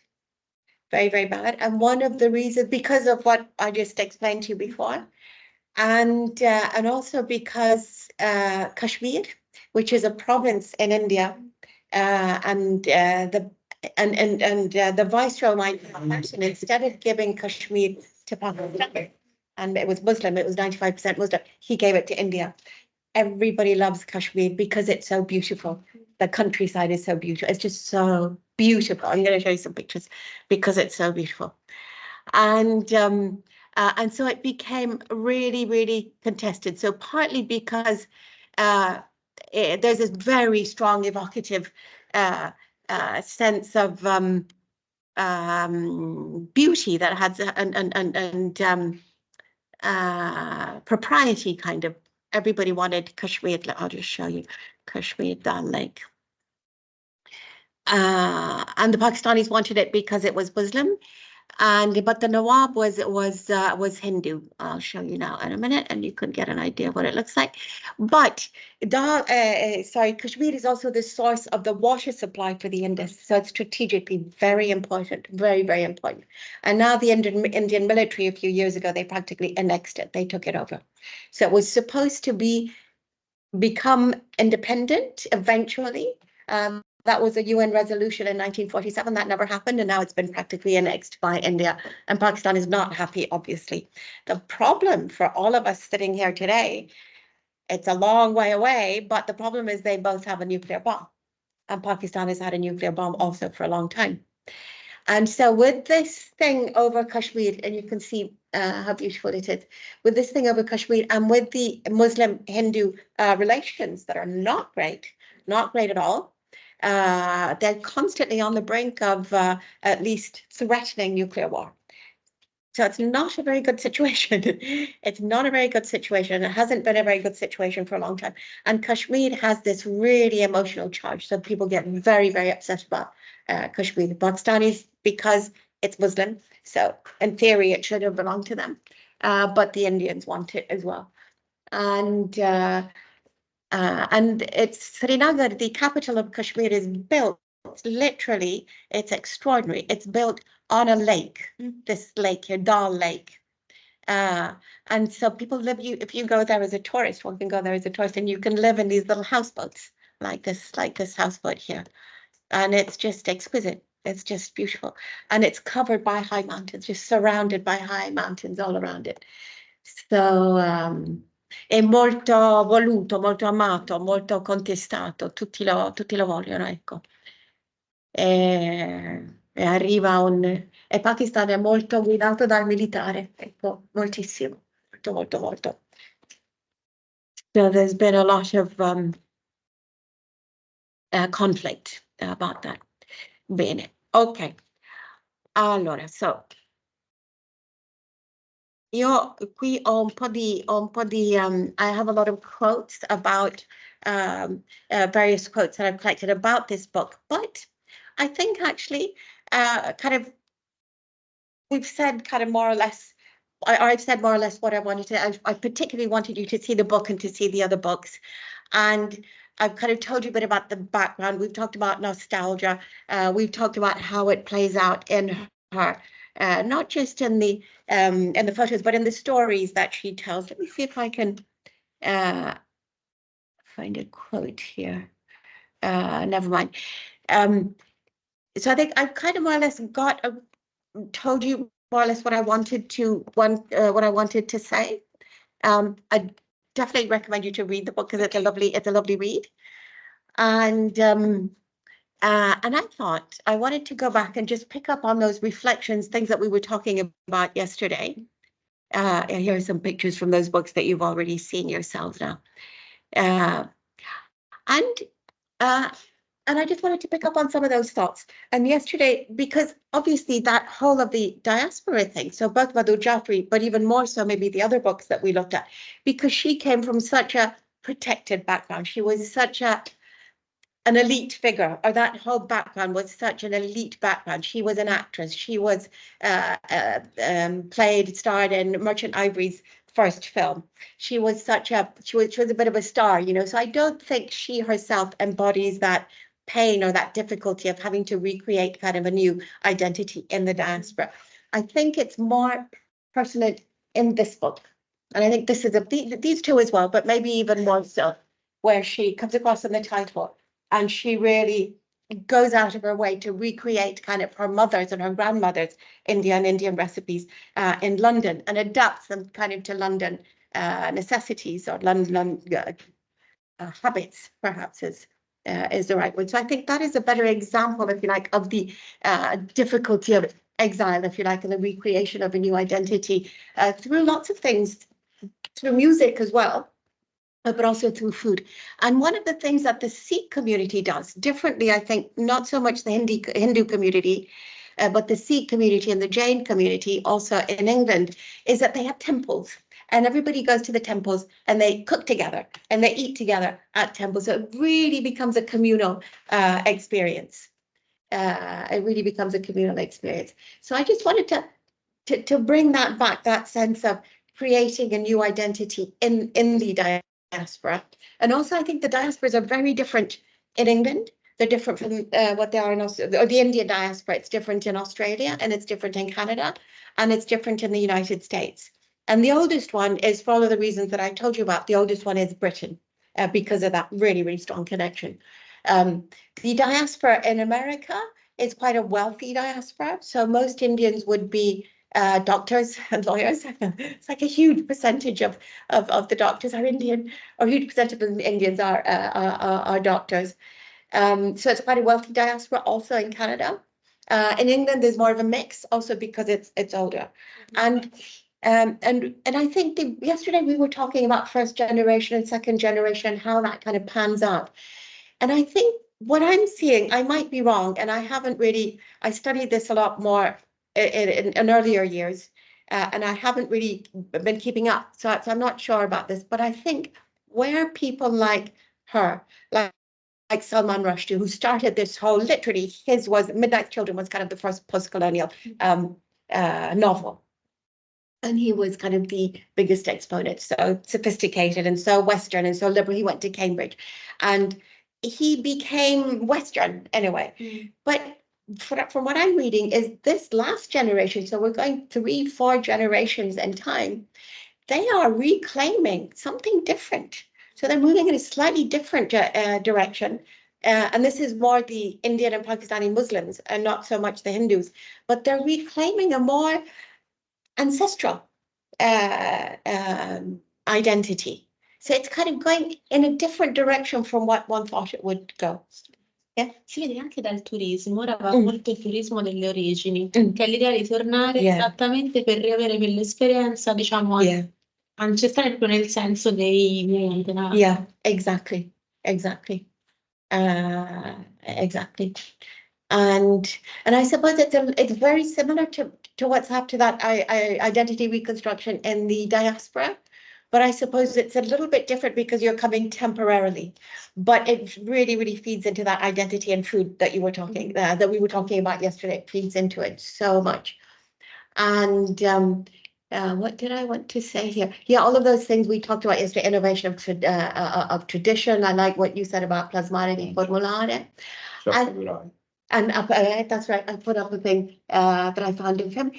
very, very bad. And one of the reasons, because of what I just explained to you before, and also because Kashmir, which is a province in India, and the viceroy, instead of giving Kashmir to Pakistan, and it was Muslim, it was 95% Muslim, he gave it to India. Everybody loves Kashmir because it's so beautiful. The countryside is so beautiful. It's just so beautiful. I'm going to show you some pictures because it's so beautiful. And so it became really, really contested. So partly because there's this very strong evocative sense of beauty that had and propriety, kind of. Everybody wanted Kashmir. I'll just show you Kashmir Dal Lake. And the Pakistanis wanted it because it was Muslim, but the Nawab was Hindu. I'll show you now in a minute, and you can get an idea of what it looks like. But Kashmir is also the source of the water supply for the Indus, so it's strategically very important, very, very important. And now the Indian military, a few years ago, they practically annexed it. They took it over. So it was supposed to become independent eventually. That was a UN resolution in 1947. That never happened, and now it's been practically annexed by India. And Pakistan is not happy, obviously. The problem for all of us sitting here today, it's a long way away, but the problem is they both have a nuclear bomb. And Pakistan has had a nuclear bomb also for a long time. And so with this thing over Kashmir, and you can see how beautiful it is, with this thing over Kashmir and with the Muslim-Hindu relations that are not great at all, they're constantly on the brink of at least threatening nuclear war. So it's not a very good situation. It's not a very good situation. It hasn't been a very good situation for a long time. And Kashmir has this really emotional charge. So people get very, very upset about Kashmir. The Pakistanis, because it's Muslim. So in theory, it should have belonged to them. But the Indians want it as well. And it's Srinagar, the capital of Kashmir, is built literally, it's extraordinary. It's built on a lake, this lake here, Dal Lake. And so people live, if you go there as a tourist, one can go there as a tourist, and you can live in these little houseboats like this houseboat here. And it's just exquisite. It's just beautiful. And it's covered by high mountains, just surrounded by high mountains all around it. So, è molto voluto, molto amato, molto contestato, tutti lo vogliono, ecco. E Pakistan è molto guidato dal militare, ecco, moltissimo, molto. So there's been a lot of conflict about that. Bene, ok. Allora, so io qui ho un po' di I have a lot of quotes about various quotes that I've collected about this book, but I think actually we've said kind of more or less, I've said more or less what I wanted to. I particularly wanted you to see the book and to see the other books, and I've kind of told you a bit about the background. We've talked about nostalgia. We've talked about how it plays out in her. Not just in the photos, but in the stories that she tells. Let me see if I can find a quote here. Never mind. So I think I've kind of more or less told you more or less what I wanted to say. I definitely recommend you to read the book because it's a lovely read. And I thought I wanted to go back and just pick up on those reflections, things that we were talking about yesterday. And here are some pictures from those books that you've already seen yourselves now. And I just wanted to pick up on some of those thoughts. And yesterday, because obviously that whole of the diaspora thing, so both Madhu Jafri, but even more so maybe the other books that we looked at, because she came from such a protected background. She was such an elite figure, or that whole background was such an elite background. She was an actress. She was starred in Merchant Ivory's first film. She was she was a bit of a star, you know. So I don't think she herself embodies that pain or that difficulty of having to recreate kind of a new identity in the diaspora. I think it's more pertinent in this book, and I think this is these two as well, but maybe even more so, where she comes across in the title. And she really goes out of her way to recreate kind of her mother's and her grandmother's Indian recipes in London, and adapts them kind of to London necessities or London habits, perhaps is the right word. So I think that is a better example, if you like, of the difficulty of exile, if you like, and the recreation of a new identity through lots of things, through music as well. but also through food. And one of the things that the Sikh community does differently, I think, not so much the Hindu community, but the Sikh community and the Jain community also in England, is that they have temples. And everybody goes to the temples and they cook together and they eat together at temples. So it really becomes a communal experience. It really becomes a communal experience. So I just wanted to bring that back, that sense of creating a new identity in the diaspora. And also, I think the diasporas are very different in England. They're different from what they are in Australia, or the Indian diaspora. It's different in Australia, and it's different in Canada, and it's different in the United States. And the oldest one is, for all of the reasons that I told you about, the oldest one is Britain, because of that really, really strong connection. The diaspora in America is quite a wealthy diaspora. So most Indians would be doctors and lawyers. It's like a huge percentage of the doctors are Indian, or a huge percentage of the Indians are doctors. So it's quite a wealthy diaspora also in Canada. In England, there's more of a mix also because it's older. And I think yesterday we were talking about first generation and second generation and how that kind of pans out. And I think what I'm seeing, I might be wrong, and I studied this a lot more in earlier years, and I haven't really been keeping up. So I'm not sure about this, but I think where people like her, like Salman Rushdie, who started this whole, literally, his was Midnight Children was kind of the first post-colonial novel. And he was kind of the biggest exponent, so sophisticated and so Western and so liberal. He went to Cambridge and he became Western anyway. But from what I'm reading is this last generation, so we're going 3-4 generations in time, they are reclaiming something different. So they're moving in a slightly different direction. And this is more the Indian and Pakistani Muslims and not so much the Hindus, but they're reclaiming a more ancestral identity. So it's kind of going in a different direction from what one thought it would go. Yeah. Si vede anche dal turismo, ora va molto il turismo delle origini, che è l'idea di tornare esattamente per riavere quell'esperienza, diciamo, ancestrale, proprio nel senso dei miei antenati. Yeah, exactly. Exactly. And I suppose it's very similar to what's happened to that identity reconstruction in the diaspora, but I suppose it's a little bit different because you're coming temporarily. But it really, really feeds into that identity and food that you were talking that we were talking about yesterday. It feeds into it so much. And what did I want to say here? Yeah, all of those things we talked about yesterday. Innovation of tradition. I like what you said about plasmare e formulare. And that's right. I put up a thing that I found in film.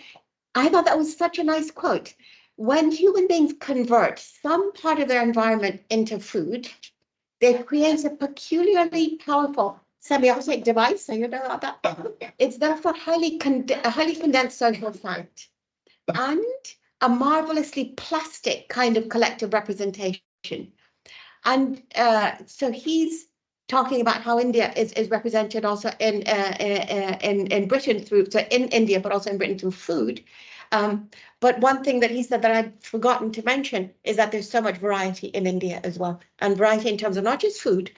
I thought that was such a nice quote. When human beings convert some part of their environment into food, they create a peculiarly powerful semiotic device. So you know that it's therefore a highly condensed social fact and a marvelously plastic kind of collective representation. And so he's talking about how India is represented also in Britain through, so in India, but also in Britain through food. But one thing that he said that I'd forgotten to mention is that there's so much variety in India as well, and variety in terms of not just food,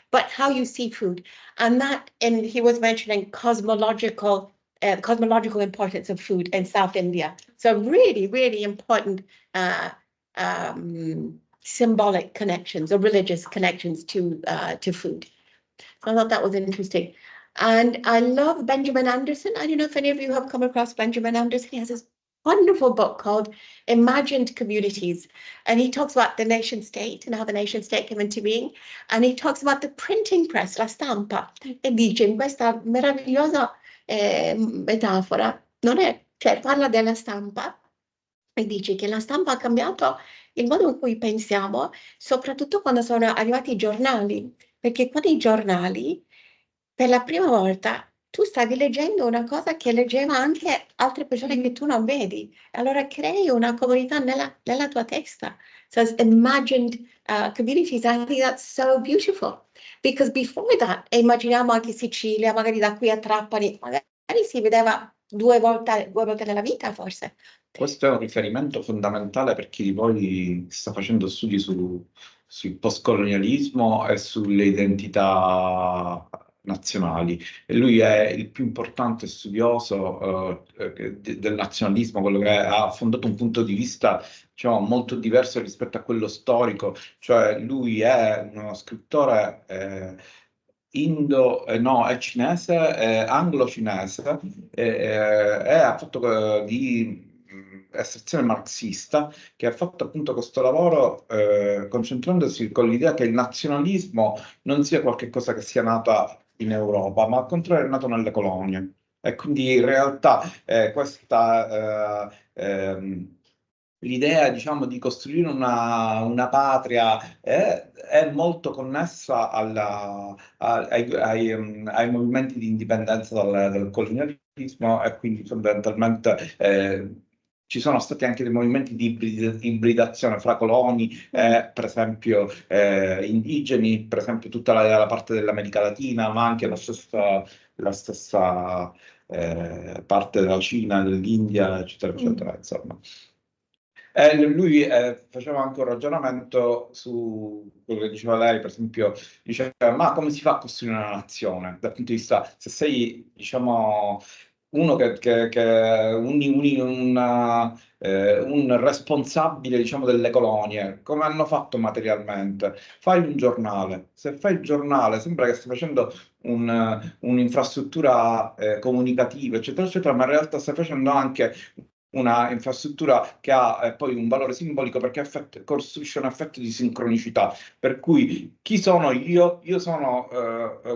but how you see food. And that, and he was mentioning cosmological importance of food in South India. So really, really important symbolic connections or religious connections to food. So I thought that was interesting. And I love Benjamin Anderson. I don't know if any of you have come across Benjamin Anderson. He has this wonderful book called Imagined Communities. And he talks about the nation state and how the nation state came into being. And he talks about the printing press, la stampa. E dice in questa meravigliosa metafora, non è, cioè parla della stampa e dice che la stampa ha cambiato il modo in cui pensiamo, soprattutto quando sono arrivati i giornali. Perché con i giornali, per la prima volta, tu stavi leggendo una cosa che leggeva anche altre persone che tu non vedi. Allora crei una comunità nella tua testa. So it's imagined communities. I think that's so beautiful. Because before that, immaginiamo anche Sicilia, magari da qui a Trapani, magari magari si vedeva due volte nella vita, forse. Questo è un riferimento fondamentale per chi di voi sta facendo studi sul postcolonialismo e sulle identità nazionali. E lui è il più importante studioso del nazionalismo, quello che ha fondato un punto di vista, diciamo, molto diverso rispetto a quello storico. Cioè lui è uno scrittore è cinese, anglo-cinese, e ha fatto di estrazione marxista, che ha fatto appunto questo lavoro concentrandosi con l'idea che il nazionalismo non sia qualcosa che sia nata in Europa, ma al contrario è nato nelle colonie. E quindi in realtà l'idea, diciamo, di costruire una patria è molto connessa ai movimenti di indipendenza dal colonialismo, e quindi fondamentalmente ci sono stati anche dei movimenti di ibridazione fra coloni, per esempio indigeni, per esempio tutta la parte dell'America Latina, ma anche la stessa parte della Cina, dell'India, eccetera, eccetera, insomma. Lui faceva anche un ragionamento su quello che diceva lei, per esempio, diceva, ma come si fa a costruire una nazione? Dal punto di vista, se sei, diciamo, uno un responsabile, diciamo, delle colonie, come hanno fatto materialmente? Fai un giornale. Se fai il giornale, sembra che stai facendo un'infrastruttura comunicativa, eccetera, eccetera, ma in realtà stai facendo anche una infrastruttura che ha poi un valore simbolico, perché costruisce un effetto di sincronicità, per cui chi sono io? Io sono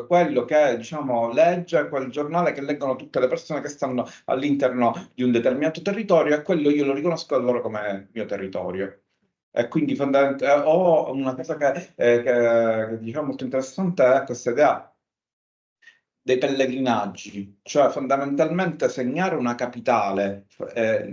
quello che, diciamo, legge quel giornale, che leggono tutte le persone che stanno all'interno di un determinato territorio, e quello io lo riconosco loro come mio territorio. E quindi ho una cosa che diciamo molto interessante, è questa idea dei pellegrinaggi, cioè fondamentalmente segnare una capitale.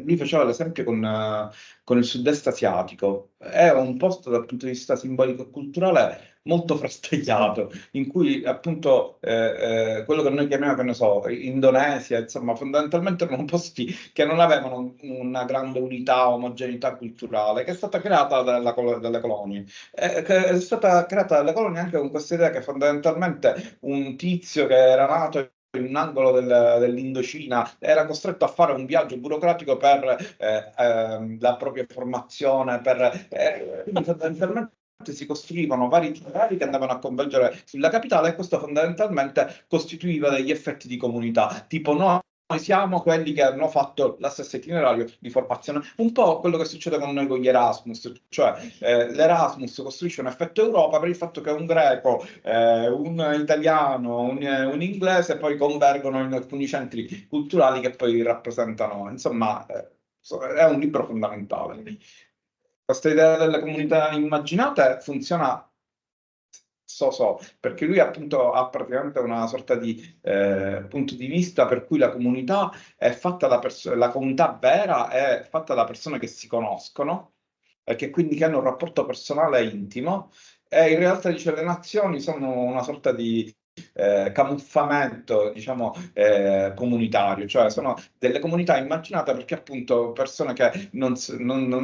Lui faceva l'esempio con il sud-est asiatico. È un posto dal punto di vista simbolico e culturale molto frastagliato, in cui appunto quello che noi chiamiamo, che ne so, Indonesia, insomma, fondamentalmente erano posti che non avevano una grande unità, omogeneità culturale, che è stata creata dalle colonie. Che è stata creata dalle colonie anche con questa idea che fondamentalmente un tizio che era nato in un angolo dell'Indocina era costretto a fare un viaggio burocratico per la propria formazione, quindi fondamentalmente si costruivano vari itinerari che andavano a convergere sulla capitale, e questo fondamentalmente costituiva degli effetti di comunità, tipo noi siamo quelli che hanno fatto lo stesso itinerario di formazione, un po' quello che succede con noi con gli Erasmus, cioè l'Erasmus costruisce un effetto Europa per il fatto che un greco, un italiano, un inglese poi convergono in alcuni centri culturali che poi rappresentano, insomma, è un libro fondamentale. Questa idea delle comunità immaginate funziona perché lui appunto ha praticamente una sorta di punto di vista per cui la comunità è fatta la comunità vera è fatta da persone che si conoscono e che quindi che hanno un rapporto personale e intimo, e in realtà dice le nazioni sono una sorta di camuffamento, diciamo, comunitario, cioè sono delle comunità immaginate perché appunto persone che non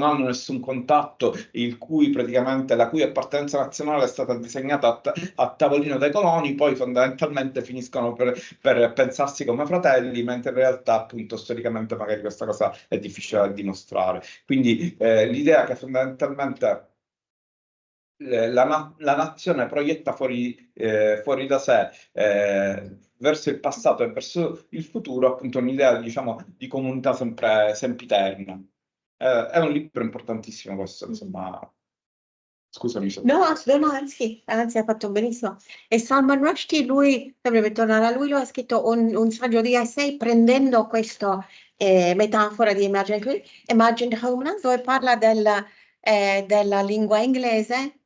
hanno nessun contatto, la cui appartenenza nazionale è stata disegnata a tavolino dai coloni, poi fondamentalmente finiscono per pensarsi come fratelli, mentre in realtà appunto storicamente magari questa cosa è difficile da dimostrare. Quindi l'idea che fondamentalmente la nazione proietta fuori da sé verso il passato e verso il futuro, appunto un'idea, diciamo, di comunità sempre sempiterna. È un libro importantissimo questo, insomma. Scusami. No, anzi, ha fatto benissimo. E Salman Rushdie, lui, dovrei tornare a lui, lo ha scritto un saggio di essay prendendo questa metafora di Imagined Homeland, dove parla della lingua inglese.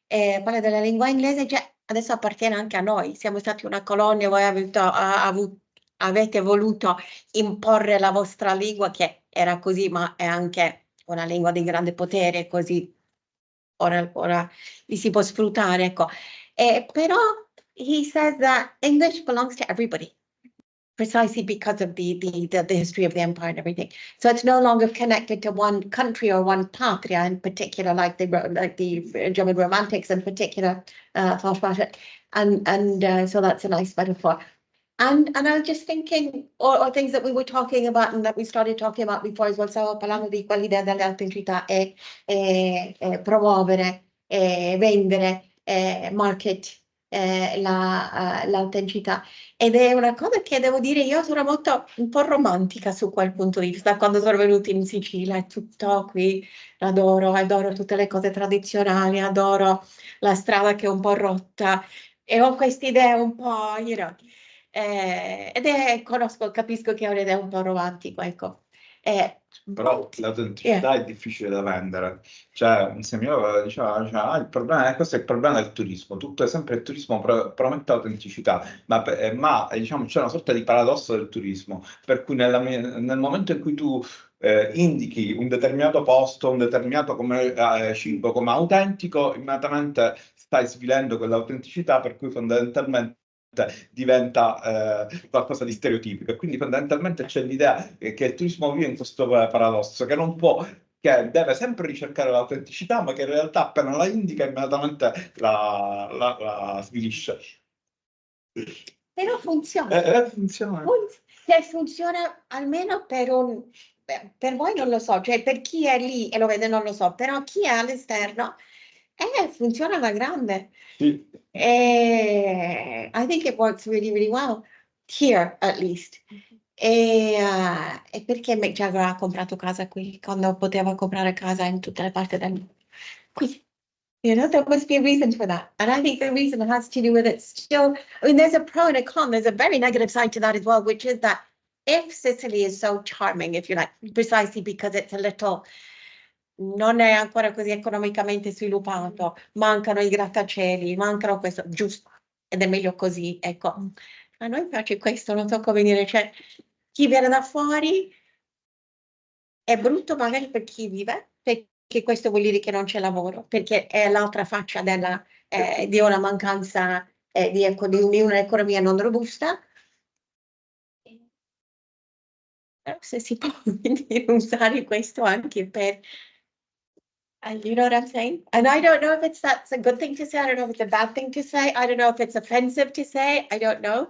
Parla della lingua inglese, cioè, adesso appartiene anche a noi. Siamo stati una colonia, voi avete voluto imporre la vostra lingua, che era così, ma è anche una lingua di grande potere, così ora li si può sfruttare, ecco. Però he says that English belongs to everybody. precisely because of the history of the empire and everything. So it's no longer connected to one country or one patria in particular, like the German Romantics in particular thought about it. And so that's a nice metaphor. And I was just thinking, or things that we were talking about and that we started talking about before as well. Stavo parlando di quell'idea dell'autenticità e promuovere, vendere, market l'autenticità. Ed è una cosa che devo dire, io sono un po' romantica su quel punto di vista. Quando sono venuta in Sicilia, è tutto qui, adoro tutte le cose tradizionali, adoro la strada che è un po' rotta e ho questa idea un po', capisco che è un'idea un po' romantica, ecco. Però l'autenticità è difficile da vendere. Cioè, un mio amico diceva, il problema, questo è il problema del turismo. Tutto è sempre il turismo promette autenticità, ma diciamo c'è una sorta di paradosso del turismo, per cui nel momento in cui tu indichi un determinato posto, un determinato cibo come autentico, immediatamente stai svilendo quell'autenticità, per cui fondamentalmente diventa qualcosa di stereotipico, e quindi fondamentalmente c'è l'idea che il turismo vive in questo paradosso, che deve sempre ricercare l'autenticità, ma che in realtà appena la indica immediatamente la svilisce. Però funziona. Funziona. Funziona almeno per voi non lo so, cioè per chi è lì e lo vede non lo so, però chi è all'esterno funziona alla grande. Sì. I think it works really, really well here, at least. E perché già aveva comprato casa qui quando poteva comprare casa in tutte le parti del mondo? Qui. There must be a reason for that. And I think the reason has to do with it still. I mean, there's a pro and a con. There's a very negative side to that as well, which is that if Sicily is so charming, if you like, precisely because it's a little, non è ancora così economicamente sviluppato, mancano i grattacieli, mancano questo, giusto, ed è meglio così, ecco. A noi piace questo, non so come dire, cioè, chi viene da fuori è brutto magari per chi vive, perché questo vuol dire che non c'è lavoro, perché è l'altra faccia di una mancanza di un'economia non robusta. Però se si può usare questo anche per, you know what I'm saying? And I don't know if that's a good thing to say, I don't know if it's a bad thing to say, I don't know if it's offensive to say, I don't know.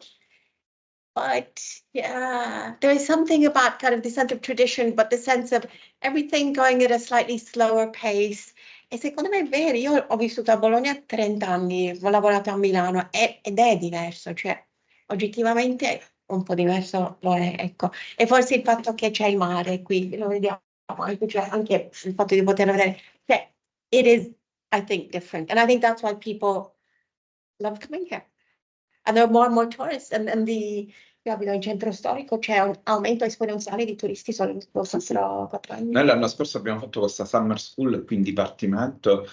But yeah, there is something about kind of the sense of tradition, but the sense of everything going at a slightly slower pace. E secondo me è vero, io ho vissuto a Bologna 30 anni, ho lavorato a Milano ed è diverso, cioè oggettivamente un po' diverso lo è, ecco. E forse il fatto che c'è il mare qui, lo vediamo, cioè anche il fatto di poter vedere, cioè, it is, I think, different. And I think that's why people love coming here. And there are more and more tourists, and io abito in centro storico, c'è un aumento esponenziale di turisti solo in questi 4 anni. Noi l'anno scorso abbiamo fatto questa summer school, quindi dipartimento,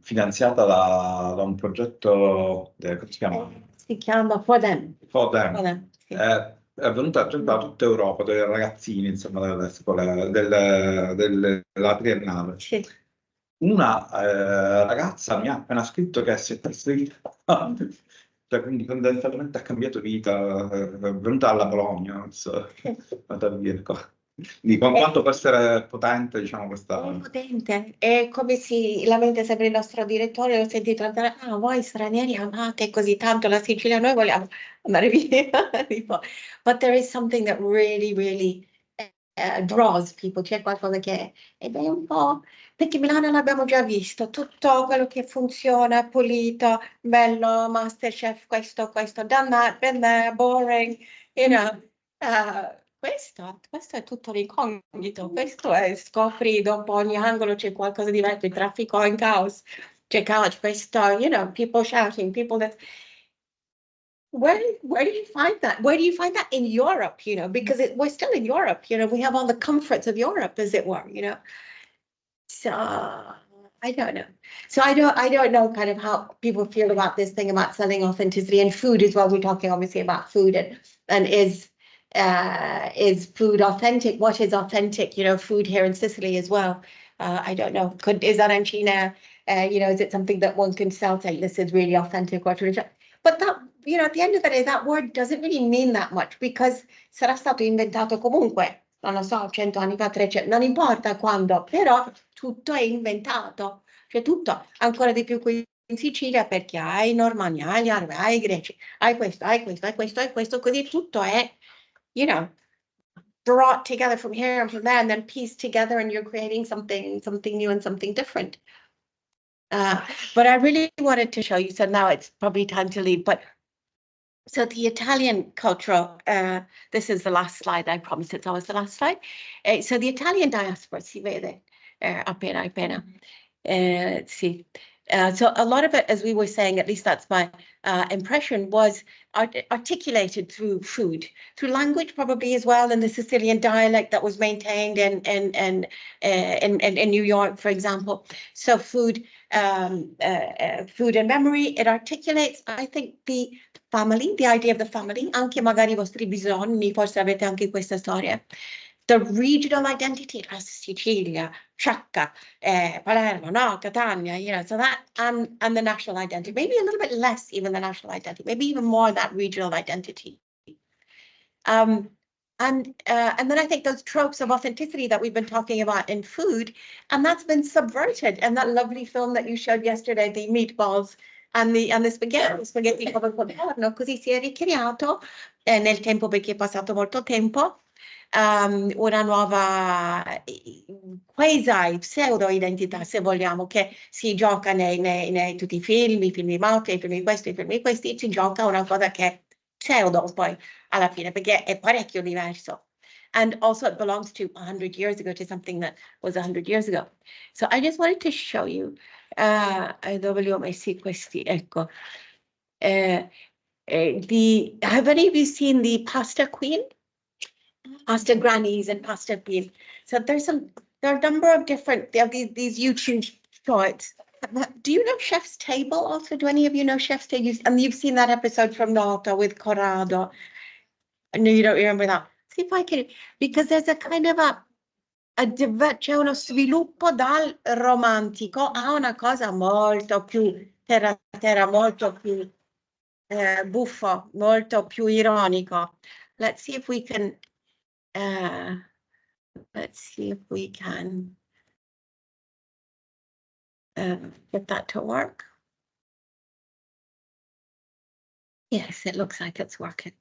finanziata da un progetto, come si chiama? Si chiama For Them. For Them. Sì. È venuta da tutta Europa, dei ragazzini, insomma, delle scuole, della triennale. Sì. Una ragazza mi ha appena scritto che si è trasferita, cioè, quindi fondamentalmente ha cambiato vita, è venuta alla Bologna, non so, di quanto può essere potente, diciamo, questa... È potente, è come si lamenta sempre il nostro direttore, l'ho sentito andare, voi stranieri amate così tanto la Sicilia, noi vogliamo andare via, but there is something that really, really draws people, c'è qualcosa che ed è un po', perché Milano l'abbiamo già visto, tutto quello che funziona, pulito, bello, Masterchef, questo, done that, been there, boring, you know, questo è tutto l'incognito, questo è, scopri dopo ogni angolo c'è qualcosa di diverso, il traffico è in caos, c'è caos, questo, you know, people shouting, people that... Where do you find that? Where do you find that in Europe, you know, because we're still in Europe, you know, we have all the comforts of Europe, as it were, you know. So I don't know. So I don't know kind of how people feel about this thing about selling authenticity and food as well. We're talking obviously about food and is food authentic? What is authentic, you know, food here in Sicily as well? I don't know. Is arancina, you know, is it something that one can sell, say this is really authentic or traditional? But that, you know, at the end of the day, that word doesn't really mean that much because sarà stato inventato comunque, non lo so, 100 anni fa, 300, non importa quando, però tutto è inventato, cioè tutto, ancora di più qui in Sicilia perché hai i normanni, hai gli arabi, hai i greci, hai questo, hai questo, hai questo, hai questo, così tutto è, you know, brought together from here and from there and then pieced together and you're creating something new and something different. But I really wanted to show you, so now it's probably time to leave, but so the Italian cultural, this is the last slide, I promise it's always the last slide. So the Italian diaspora, si vede, appena. See. So a lot of it, as we were saying, at least that's my impression, was articulated through food, through language probably as well, and the Sicilian dialect that was maintained in New York, for example. So food and memory, it articulates, I think, the family, the idea of the family, anche magari i vostri bisogni, forse avete anche questa storia. The regional identity, Sicilia, Chacca, Palermo, no, Catania, you know, so that, and the national identity, maybe a little bit less even the national identity, maybe even more that regional identity. And then I think those tropes of authenticity that we've been talking about in food, and that's been subverted. And that lovely film that you showed yesterday, the meatballs and the spaghetti come contorno, così si è ricreato nel tempo perché è passato molto tempo. Una nuova quasi pseudo-identità, se vogliamo, che si gioca nei tutti i film di mafia, i film di questi, si gioca una cosa che è pseudo poi alla fine, perché è parecchio diverso. And also it belongs to 100 years ago, to something that was 100 years ago. So I just wanted to show you, dove li ho messi questi, ecco. Have any of you seen the Pasta Queen? Pasta grannies and pasta queen. So there are a number of different, these YouTube shorts. Do you know Chef's Table also? Do any of you know Chef's Table? And you've seen that episode from Nota with Corrado. No, you don't remember that. See if I can, because there's a kind of c'è uno sviluppo dal romantico a una cosa molto più terra, molto più buffo, molto più ironico. Let's see if we can get that to work. Yes, it looks like it's working.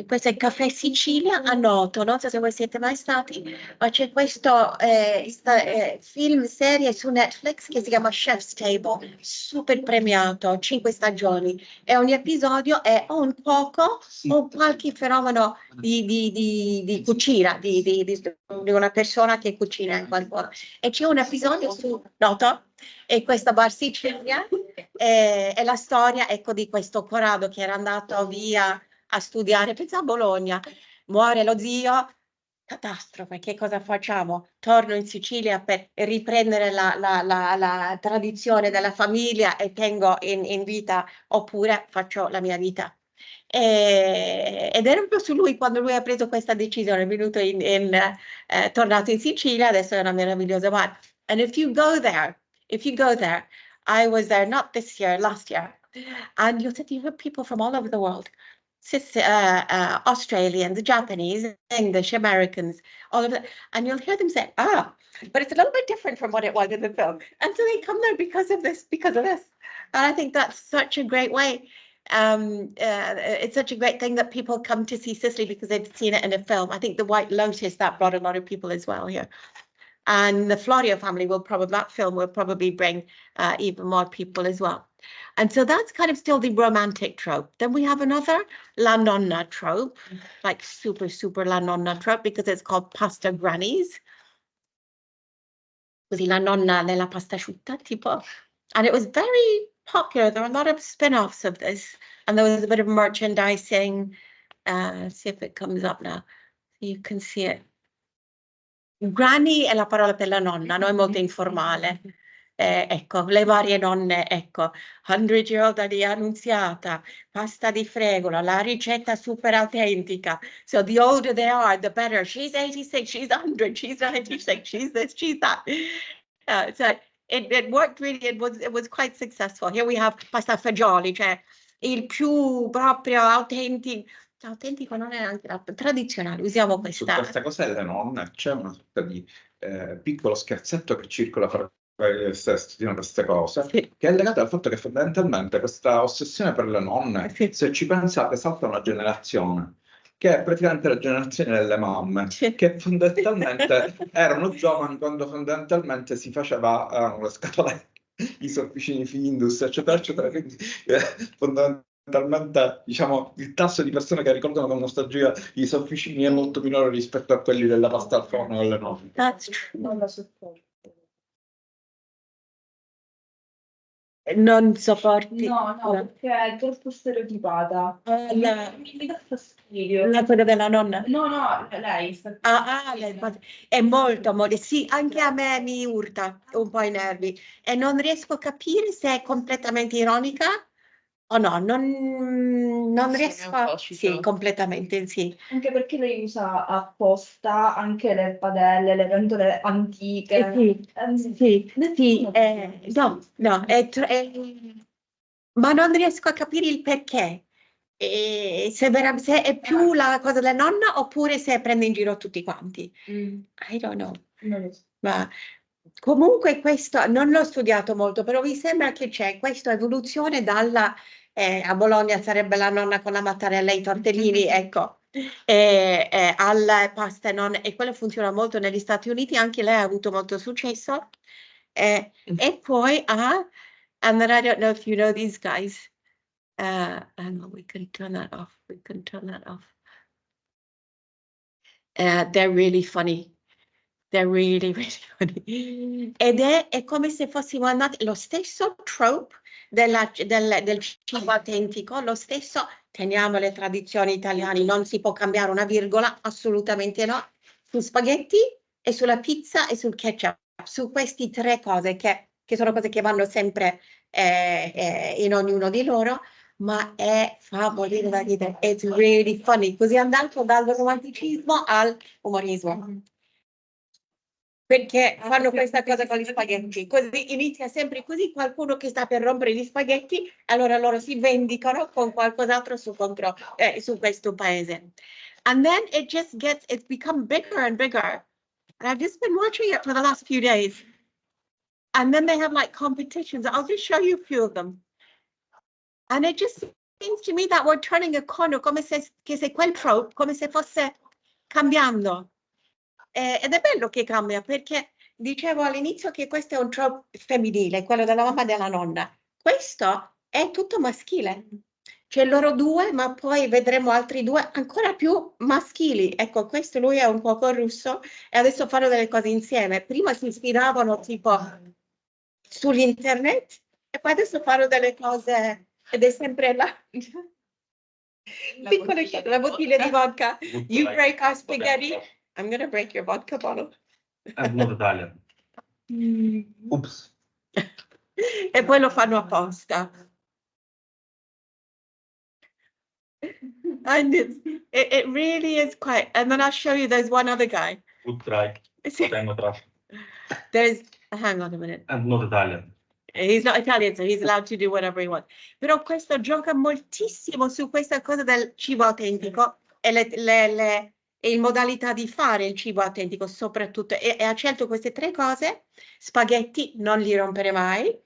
Questo è il Caffè Sicilia a Noto, non so se voi siete mai stati, ma c'è questo film serie su Netflix che si chiama Chef's Table, super premiato, 5 stagioni, e ogni episodio è o un cuoco o qualche fenomeno di cucina, di una persona che cucina in qualcosa. E c'è un episodio su Noto, e questa bar Sicilia, è la storia, ecco, di questo Corrado che era andato via a studiare, pensa a Bologna, muore lo zio, catastrofe, che cosa facciamo? Torno in Sicilia per riprendere la tradizione della famiglia e tengo in vita, oppure faccio la mia vita. Ed era proprio su lui quando lui ha preso questa decisione, è venuto tornato in Sicilia, adesso è una meravigliosa bar. And if you go there, I was there not this year, last year, and you'll see you have people from all over the world. Australians, Japanese, English, Americans, all of that, and you'll hear them say, but it's a little bit different from what it was in the film. And so they come there because of this. And I think that's such a great way. It's such a great thing that people come to see Sicily because they've seen it in a film. I think the White Lotus, that brought a lot of people as well here. And the Florio family that film will probably bring even more people as well. And so that's kind of still the romantic trope. Then we have another La Nonna trope, like super, super La Nonna trope, because it's called Pasta Grannies. Così La Nonna nella pasta asciutta, tipo. And it was very popular. There were a lot of spin-offs of this. And there was a bit of merchandising. See if it comes up now. You can see it. Granny è la parola per la nonna, no? È molto informale. ecco, le varie nonne, ecco, 100-year-old di Annunziata, pasta di fregola, la ricetta super autentica. So the older they are, the better. She's 86, she's 100, she's 96, she's this, she's that. So it worked really, it was quite successful. Here we have pasta fagioli, cioè il più proprio autentico non è anche tradizionale, usiamo Su questa. questa cosa delle nonne c'è una sorta di piccolo scherzetto che circola fra studiano queste cose, Sì. che è legato al fatto che fondamentalmente questa ossessione per le nonne, Sì. se ci pensate, salta una generazione, che è praticamente la generazione delle mamme, Sì. che fondamentalmente erano giovani quando fondamentalmente si faceva le scatole, i sofficini Findus, eccetera, eccetera, quindi fondamentalmente, diciamo, il tasso di persone che ricordano con nostalgia i sofficini è molto minore rispetto a quelli della pasta al forno delle nonne. That's true. Non la sopporto. Non sopporti? No, perché è troppo stereotipata. Mi dà fastidio. La quella della nonna? No, lei. È molto, sì, anche a me mi urta un po' i nervi e non riesco a capire se è completamente ironica o no, non riesco a... Sì, completamente, sì. Anche perché lei usa apposta anche le padelle, le pentole antiche. Sì, no, ma non riesco a capire il perché. Se è più la cosa della nonna oppure se prende in giro tutti quanti. I don't know. Non lo so. Ma comunque questo non l'ho studiato molto, però mi sembra che c'è questa evoluzione dalla a Bologna sarebbe la nonna con la mattarella e i tortellini, ecco, alla pasta e quello funziona molto negli Stati Uniti, anche lei ha avuto molto successo. E poi and then I don't know if you know these guys. Hang on, we can turn that off. We can turn that off. They're really funny. They're really, really funny. Ed è come se fossimo andati, lo stesso trope del cibo autentico, lo stesso, teniamo le tradizioni italiane, non si può cambiare una virgola, assolutamente no, su spaghetti e sulla pizza e sul ketchup, su queste tre cose che sono cose che vanno sempre in ognuno di loro, ma fa morire da ridere. It's really funny. Così è andato dal romanticismo all'umorismo. Perché fanno questa cosa con gli spaghetti, così inizia sempre così qualcuno che sta per rompere gli spaghetti, allora loro si vendicano con qualcos'altro su questo paese. And then it's become bigger and bigger. And I've just been watching it for the last few days. And then they have like competitions. I'll just show you a few of them. And it just seems to me that we're turning a corner, come se quel trope, come se fosse cambiando. Ed è bello che cambia, perché dicevo all'inizio che questo è un trope femminile, quello della mamma e della nonna. Questo è tutto maschile. C'è loro due, ma poi vedremo altri due ancora più maschili. Ecco, questo lui è un cuoco russo e adesso fanno delle cose insieme. Prima si ispiravano tipo sull'internet e poi adesso fanno delle cose ed è sempre là. La bottiglia di vodka. You break our spaghetti. I'm going to break your vodka bottle. I'm not Italian. Oops. E poi lo fanno apposta. And it really is quite. And then I'll show you there's one other guy. Good try. I'm not Russian. Hang on a minute. I'm not Italian. He's not Italian, so he's allowed to do whatever he wants. Però questo gioca moltissimo su questa cosa del cibo autentico e in modalità di fare il cibo autentico soprattutto e ha scelto queste tre cose: spaghetti non li rompere mai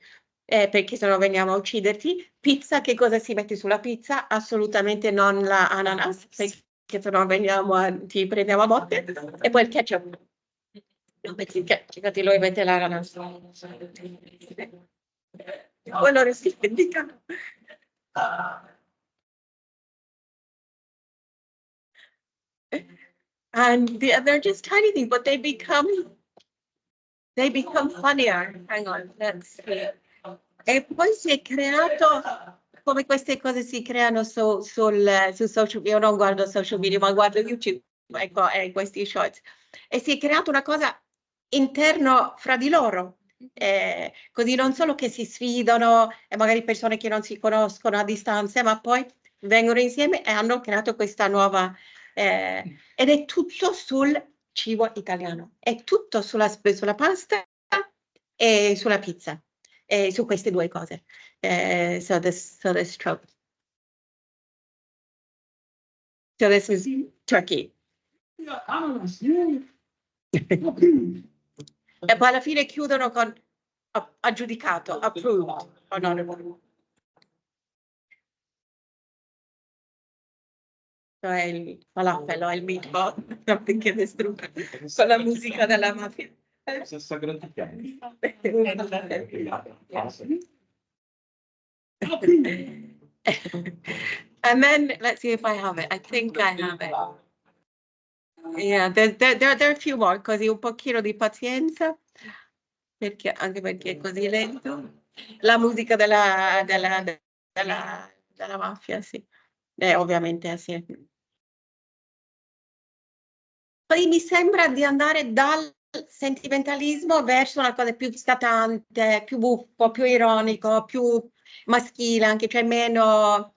perché sennò veniamo a ucciderti, pizza, che cosa si mette sulla pizza? Assolutamente non la ananas perché sennò ti prendiamo a botte, e poi il ketchup infatti lui mette l'ananas, allora si vendicano. And they're just tiny things, but they become funnier. Hang on, let's see. E poi si è creato, come queste cose si creano su social, io non guardo social media, ma guardo YouTube, ecco, questi shorts. E si è creata una cosa interno fra di loro. così non solo che si sfidano e magari persone che non si conoscono a distanza, ma poi vengono insieme e hanno creato questa nuova ed è tutto sul cibo italiano, è tutto sulla pasta e sulla pizza, su queste due cose. So this trope. So this is Turkey. E poi alla fine chiudono con aggiudicato, approved, honorable. Cioè il falafel o il meatball, perché distrugge con la musica della mafia. Stessa gratificante. And then let's see if I have it. I think I have it. Yeah, there are a few more, così un pochino di pazienza, anche perché è così lento. La musica della mafia, sì. Ovviamente, sì. Poi mi sembra di andare dal sentimentalismo verso una cosa più scattante, più buffo, più ironico, più maschile, anche cioè meno.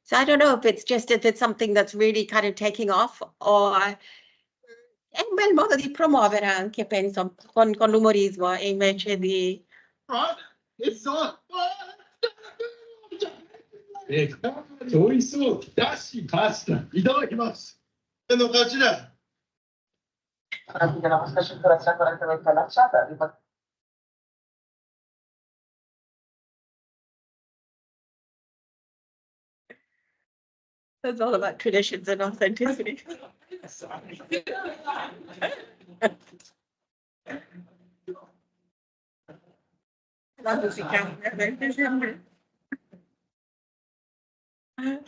So I don't know if it's something that's really kind of taking off, or è un bel modo di promuovere anche, penso, con l'umorismo invece di. It's all about traditions and authenticity. La musica, veramente sembra.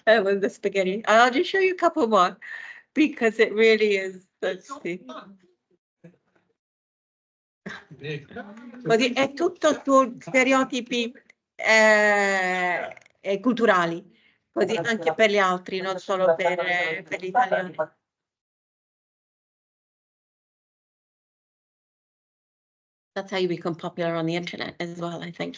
With the spaghetti. I'll just show you a couple more because it really is. Let's see. Così è tutto su stereotipi culturali, così anche per gli altri, non solo per gli italiani. That's how you become popular on the internet as well, I think.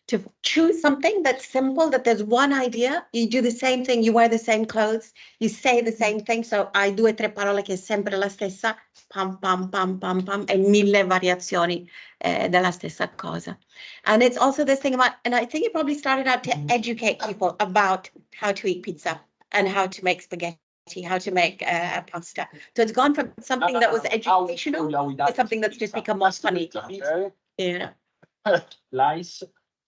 To choose something that's simple, that there's one idea, you do the same thing, you wear the same clothes, you say the same thing, so hai 2 o 3 parole che è sempre la stessa, pam pam pam pam pam, e 1000 variazioni della stessa cosa. And it's also this thing about, and I think it probably started out to educate people about how to eat pizza and how to make spaghetti, how to make pasta. So it's gone from something that was educational to something that's just become more funny. Yeah. Lice.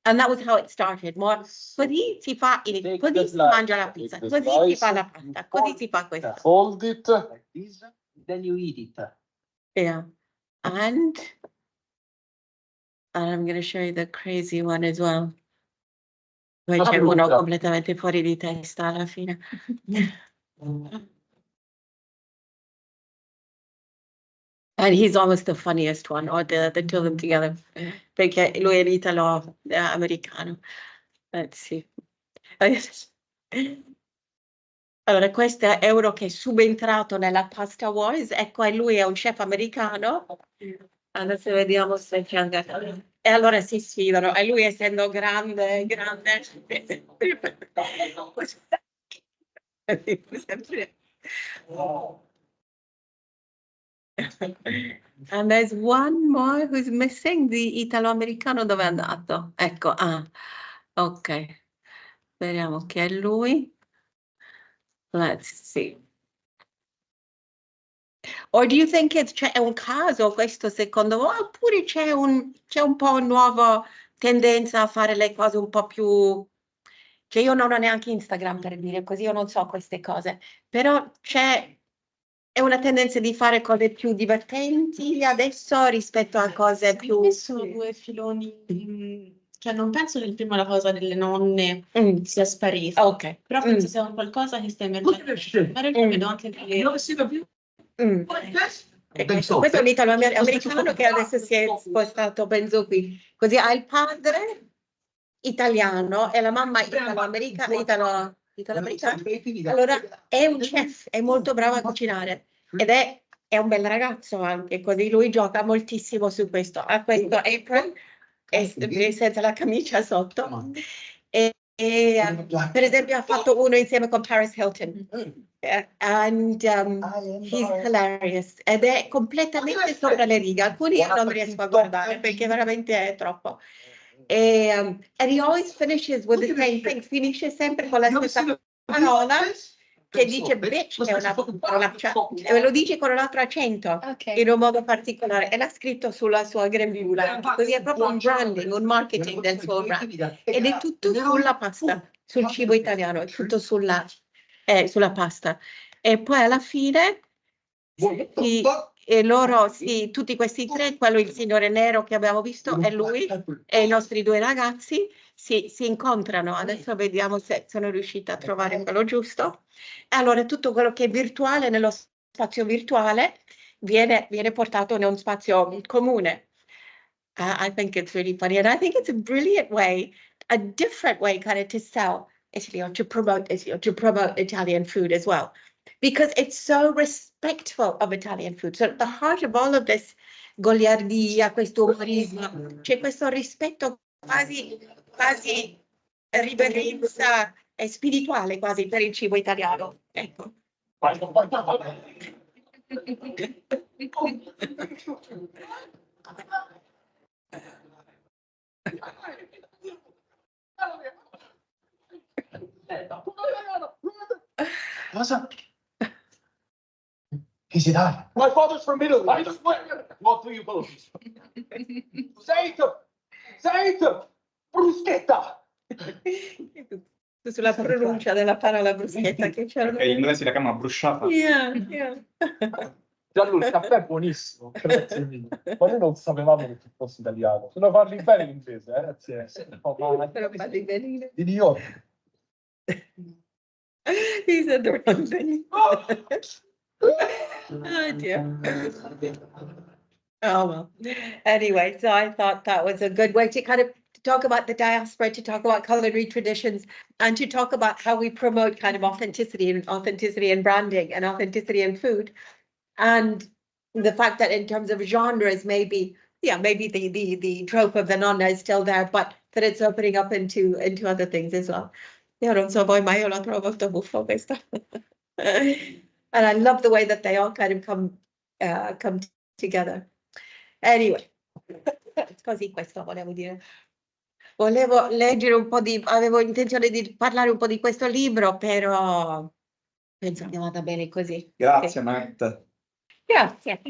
And that was how it started. More così si fa, così si mangia la pizza, così si fa la pasta, così si fa questo. Hold it like this, then you eat it. Yeah. And I'm going to show you the crazy one as well. Poi c'è uno completamente fuori di testa alla fine. And he's almost the funniest one, or the two of them together, perché lui è l'italo-americano. Let's see. Allora, questo è uno che è subentrato nella Pasta Wars, ecco, e lui è un chef americano. Adesso vediamo se c'è anche. E allora si sfidano, e lui essendo grande. And there's one more who's missing, the italo-americano, dove è andato? Ecco, ok. Speriamo che è lui. Let's see. Or do you think è un caso questo secondo voi? Oppure c'è un po' una nuova tendenza a fare le cose un po' più. Cioè io non ho neanche Instagram, per dire così, io non so queste cose, però è una tendenza di fare cose più divertenti adesso rispetto a cose più. Sono 2 filoni, cioè non penso che il primo, la cosa delle nonne, sia sparita. Ok. Però penso sia un qualcosa che sta emergendo. Ma in realtà vedo anche Questo è un italo-americano che adesso si è spostato, penso qui. Così ha il padre italiano e la mamma italo-americana. Allora è un chef, è molto bravo a cucinare ed è è un bel ragazzo anche, così lui gioca moltissimo su questo. Ha questo apron e senza la camicia sotto. Per esempio ha fatto uno insieme con Paris Hilton. And he's hilarious. Ed è completamente sopra le righe. Alcuni io non riesco a guardare perché veramente è troppo. And he always finishes with the same thing. Finisce sempre con la stessa parola. Che dice bitch è una parolaccia e lo dice con un altro accento in un modo particolare e l'ha scritto sulla sua grembiula, così è proprio un branding, un marketing del suo brand ed è tutto sulla pasta, sul cibo italiano, è tutto sulla pasta e poi alla fine e loro tutti questi tre, quello il signore nero che abbiamo visto e lui e i nostri due ragazzi si incontrano. Adesso vediamo se sono riuscita a trovare quello giusto. Allora tutto quello che è virtuale nello spazio virtuale viene portato in un spazio comune. I think it's really funny and I think it's a brilliant way, a different way kind of to sell Italy or to promote Italy or to promote Italian food as well. Because it's so respectful of Italian food. So at the heart of all of this goliardia, questo umorismo, c'è questo rispetto quasi riverenza spirituale quasi per il cibo italiano. Ecco. Cosa? He's Italian. My father's from Italy. I swear. What do you believe? Saito! Bruschetta! Sulla pronuncia della parola bruschetta che c'era. Perché in inglese la chiamano brusciata. Yeah. Gianluca, il caffè è buonissimo, grazie mille. Ma noi non sapevamo che tu fossi italiano. Se lo parli bene l'inglese, grazie. Però parli bene. Di New York. He said the wrong thing. Oh dear. Oh well. Anyway, so I thought that was a good way to kind of talk about the diaspora, to talk about culinary traditions, and to talk about how we promote kind of authenticity and branding and authenticity in food. And the fact that in terms of genres, maybe the trope of the nonna is still there, but that it's opening up into other things as well. Io non so voi, ma io la trovo molto buffo questo. And I love the way that they all kind of come together. Anyway, così questo volevo dire. Volevo leggere avevo intenzione di parlare un po' di questo libro, però penso che vada bene così. Grazie, Mette. Grazie.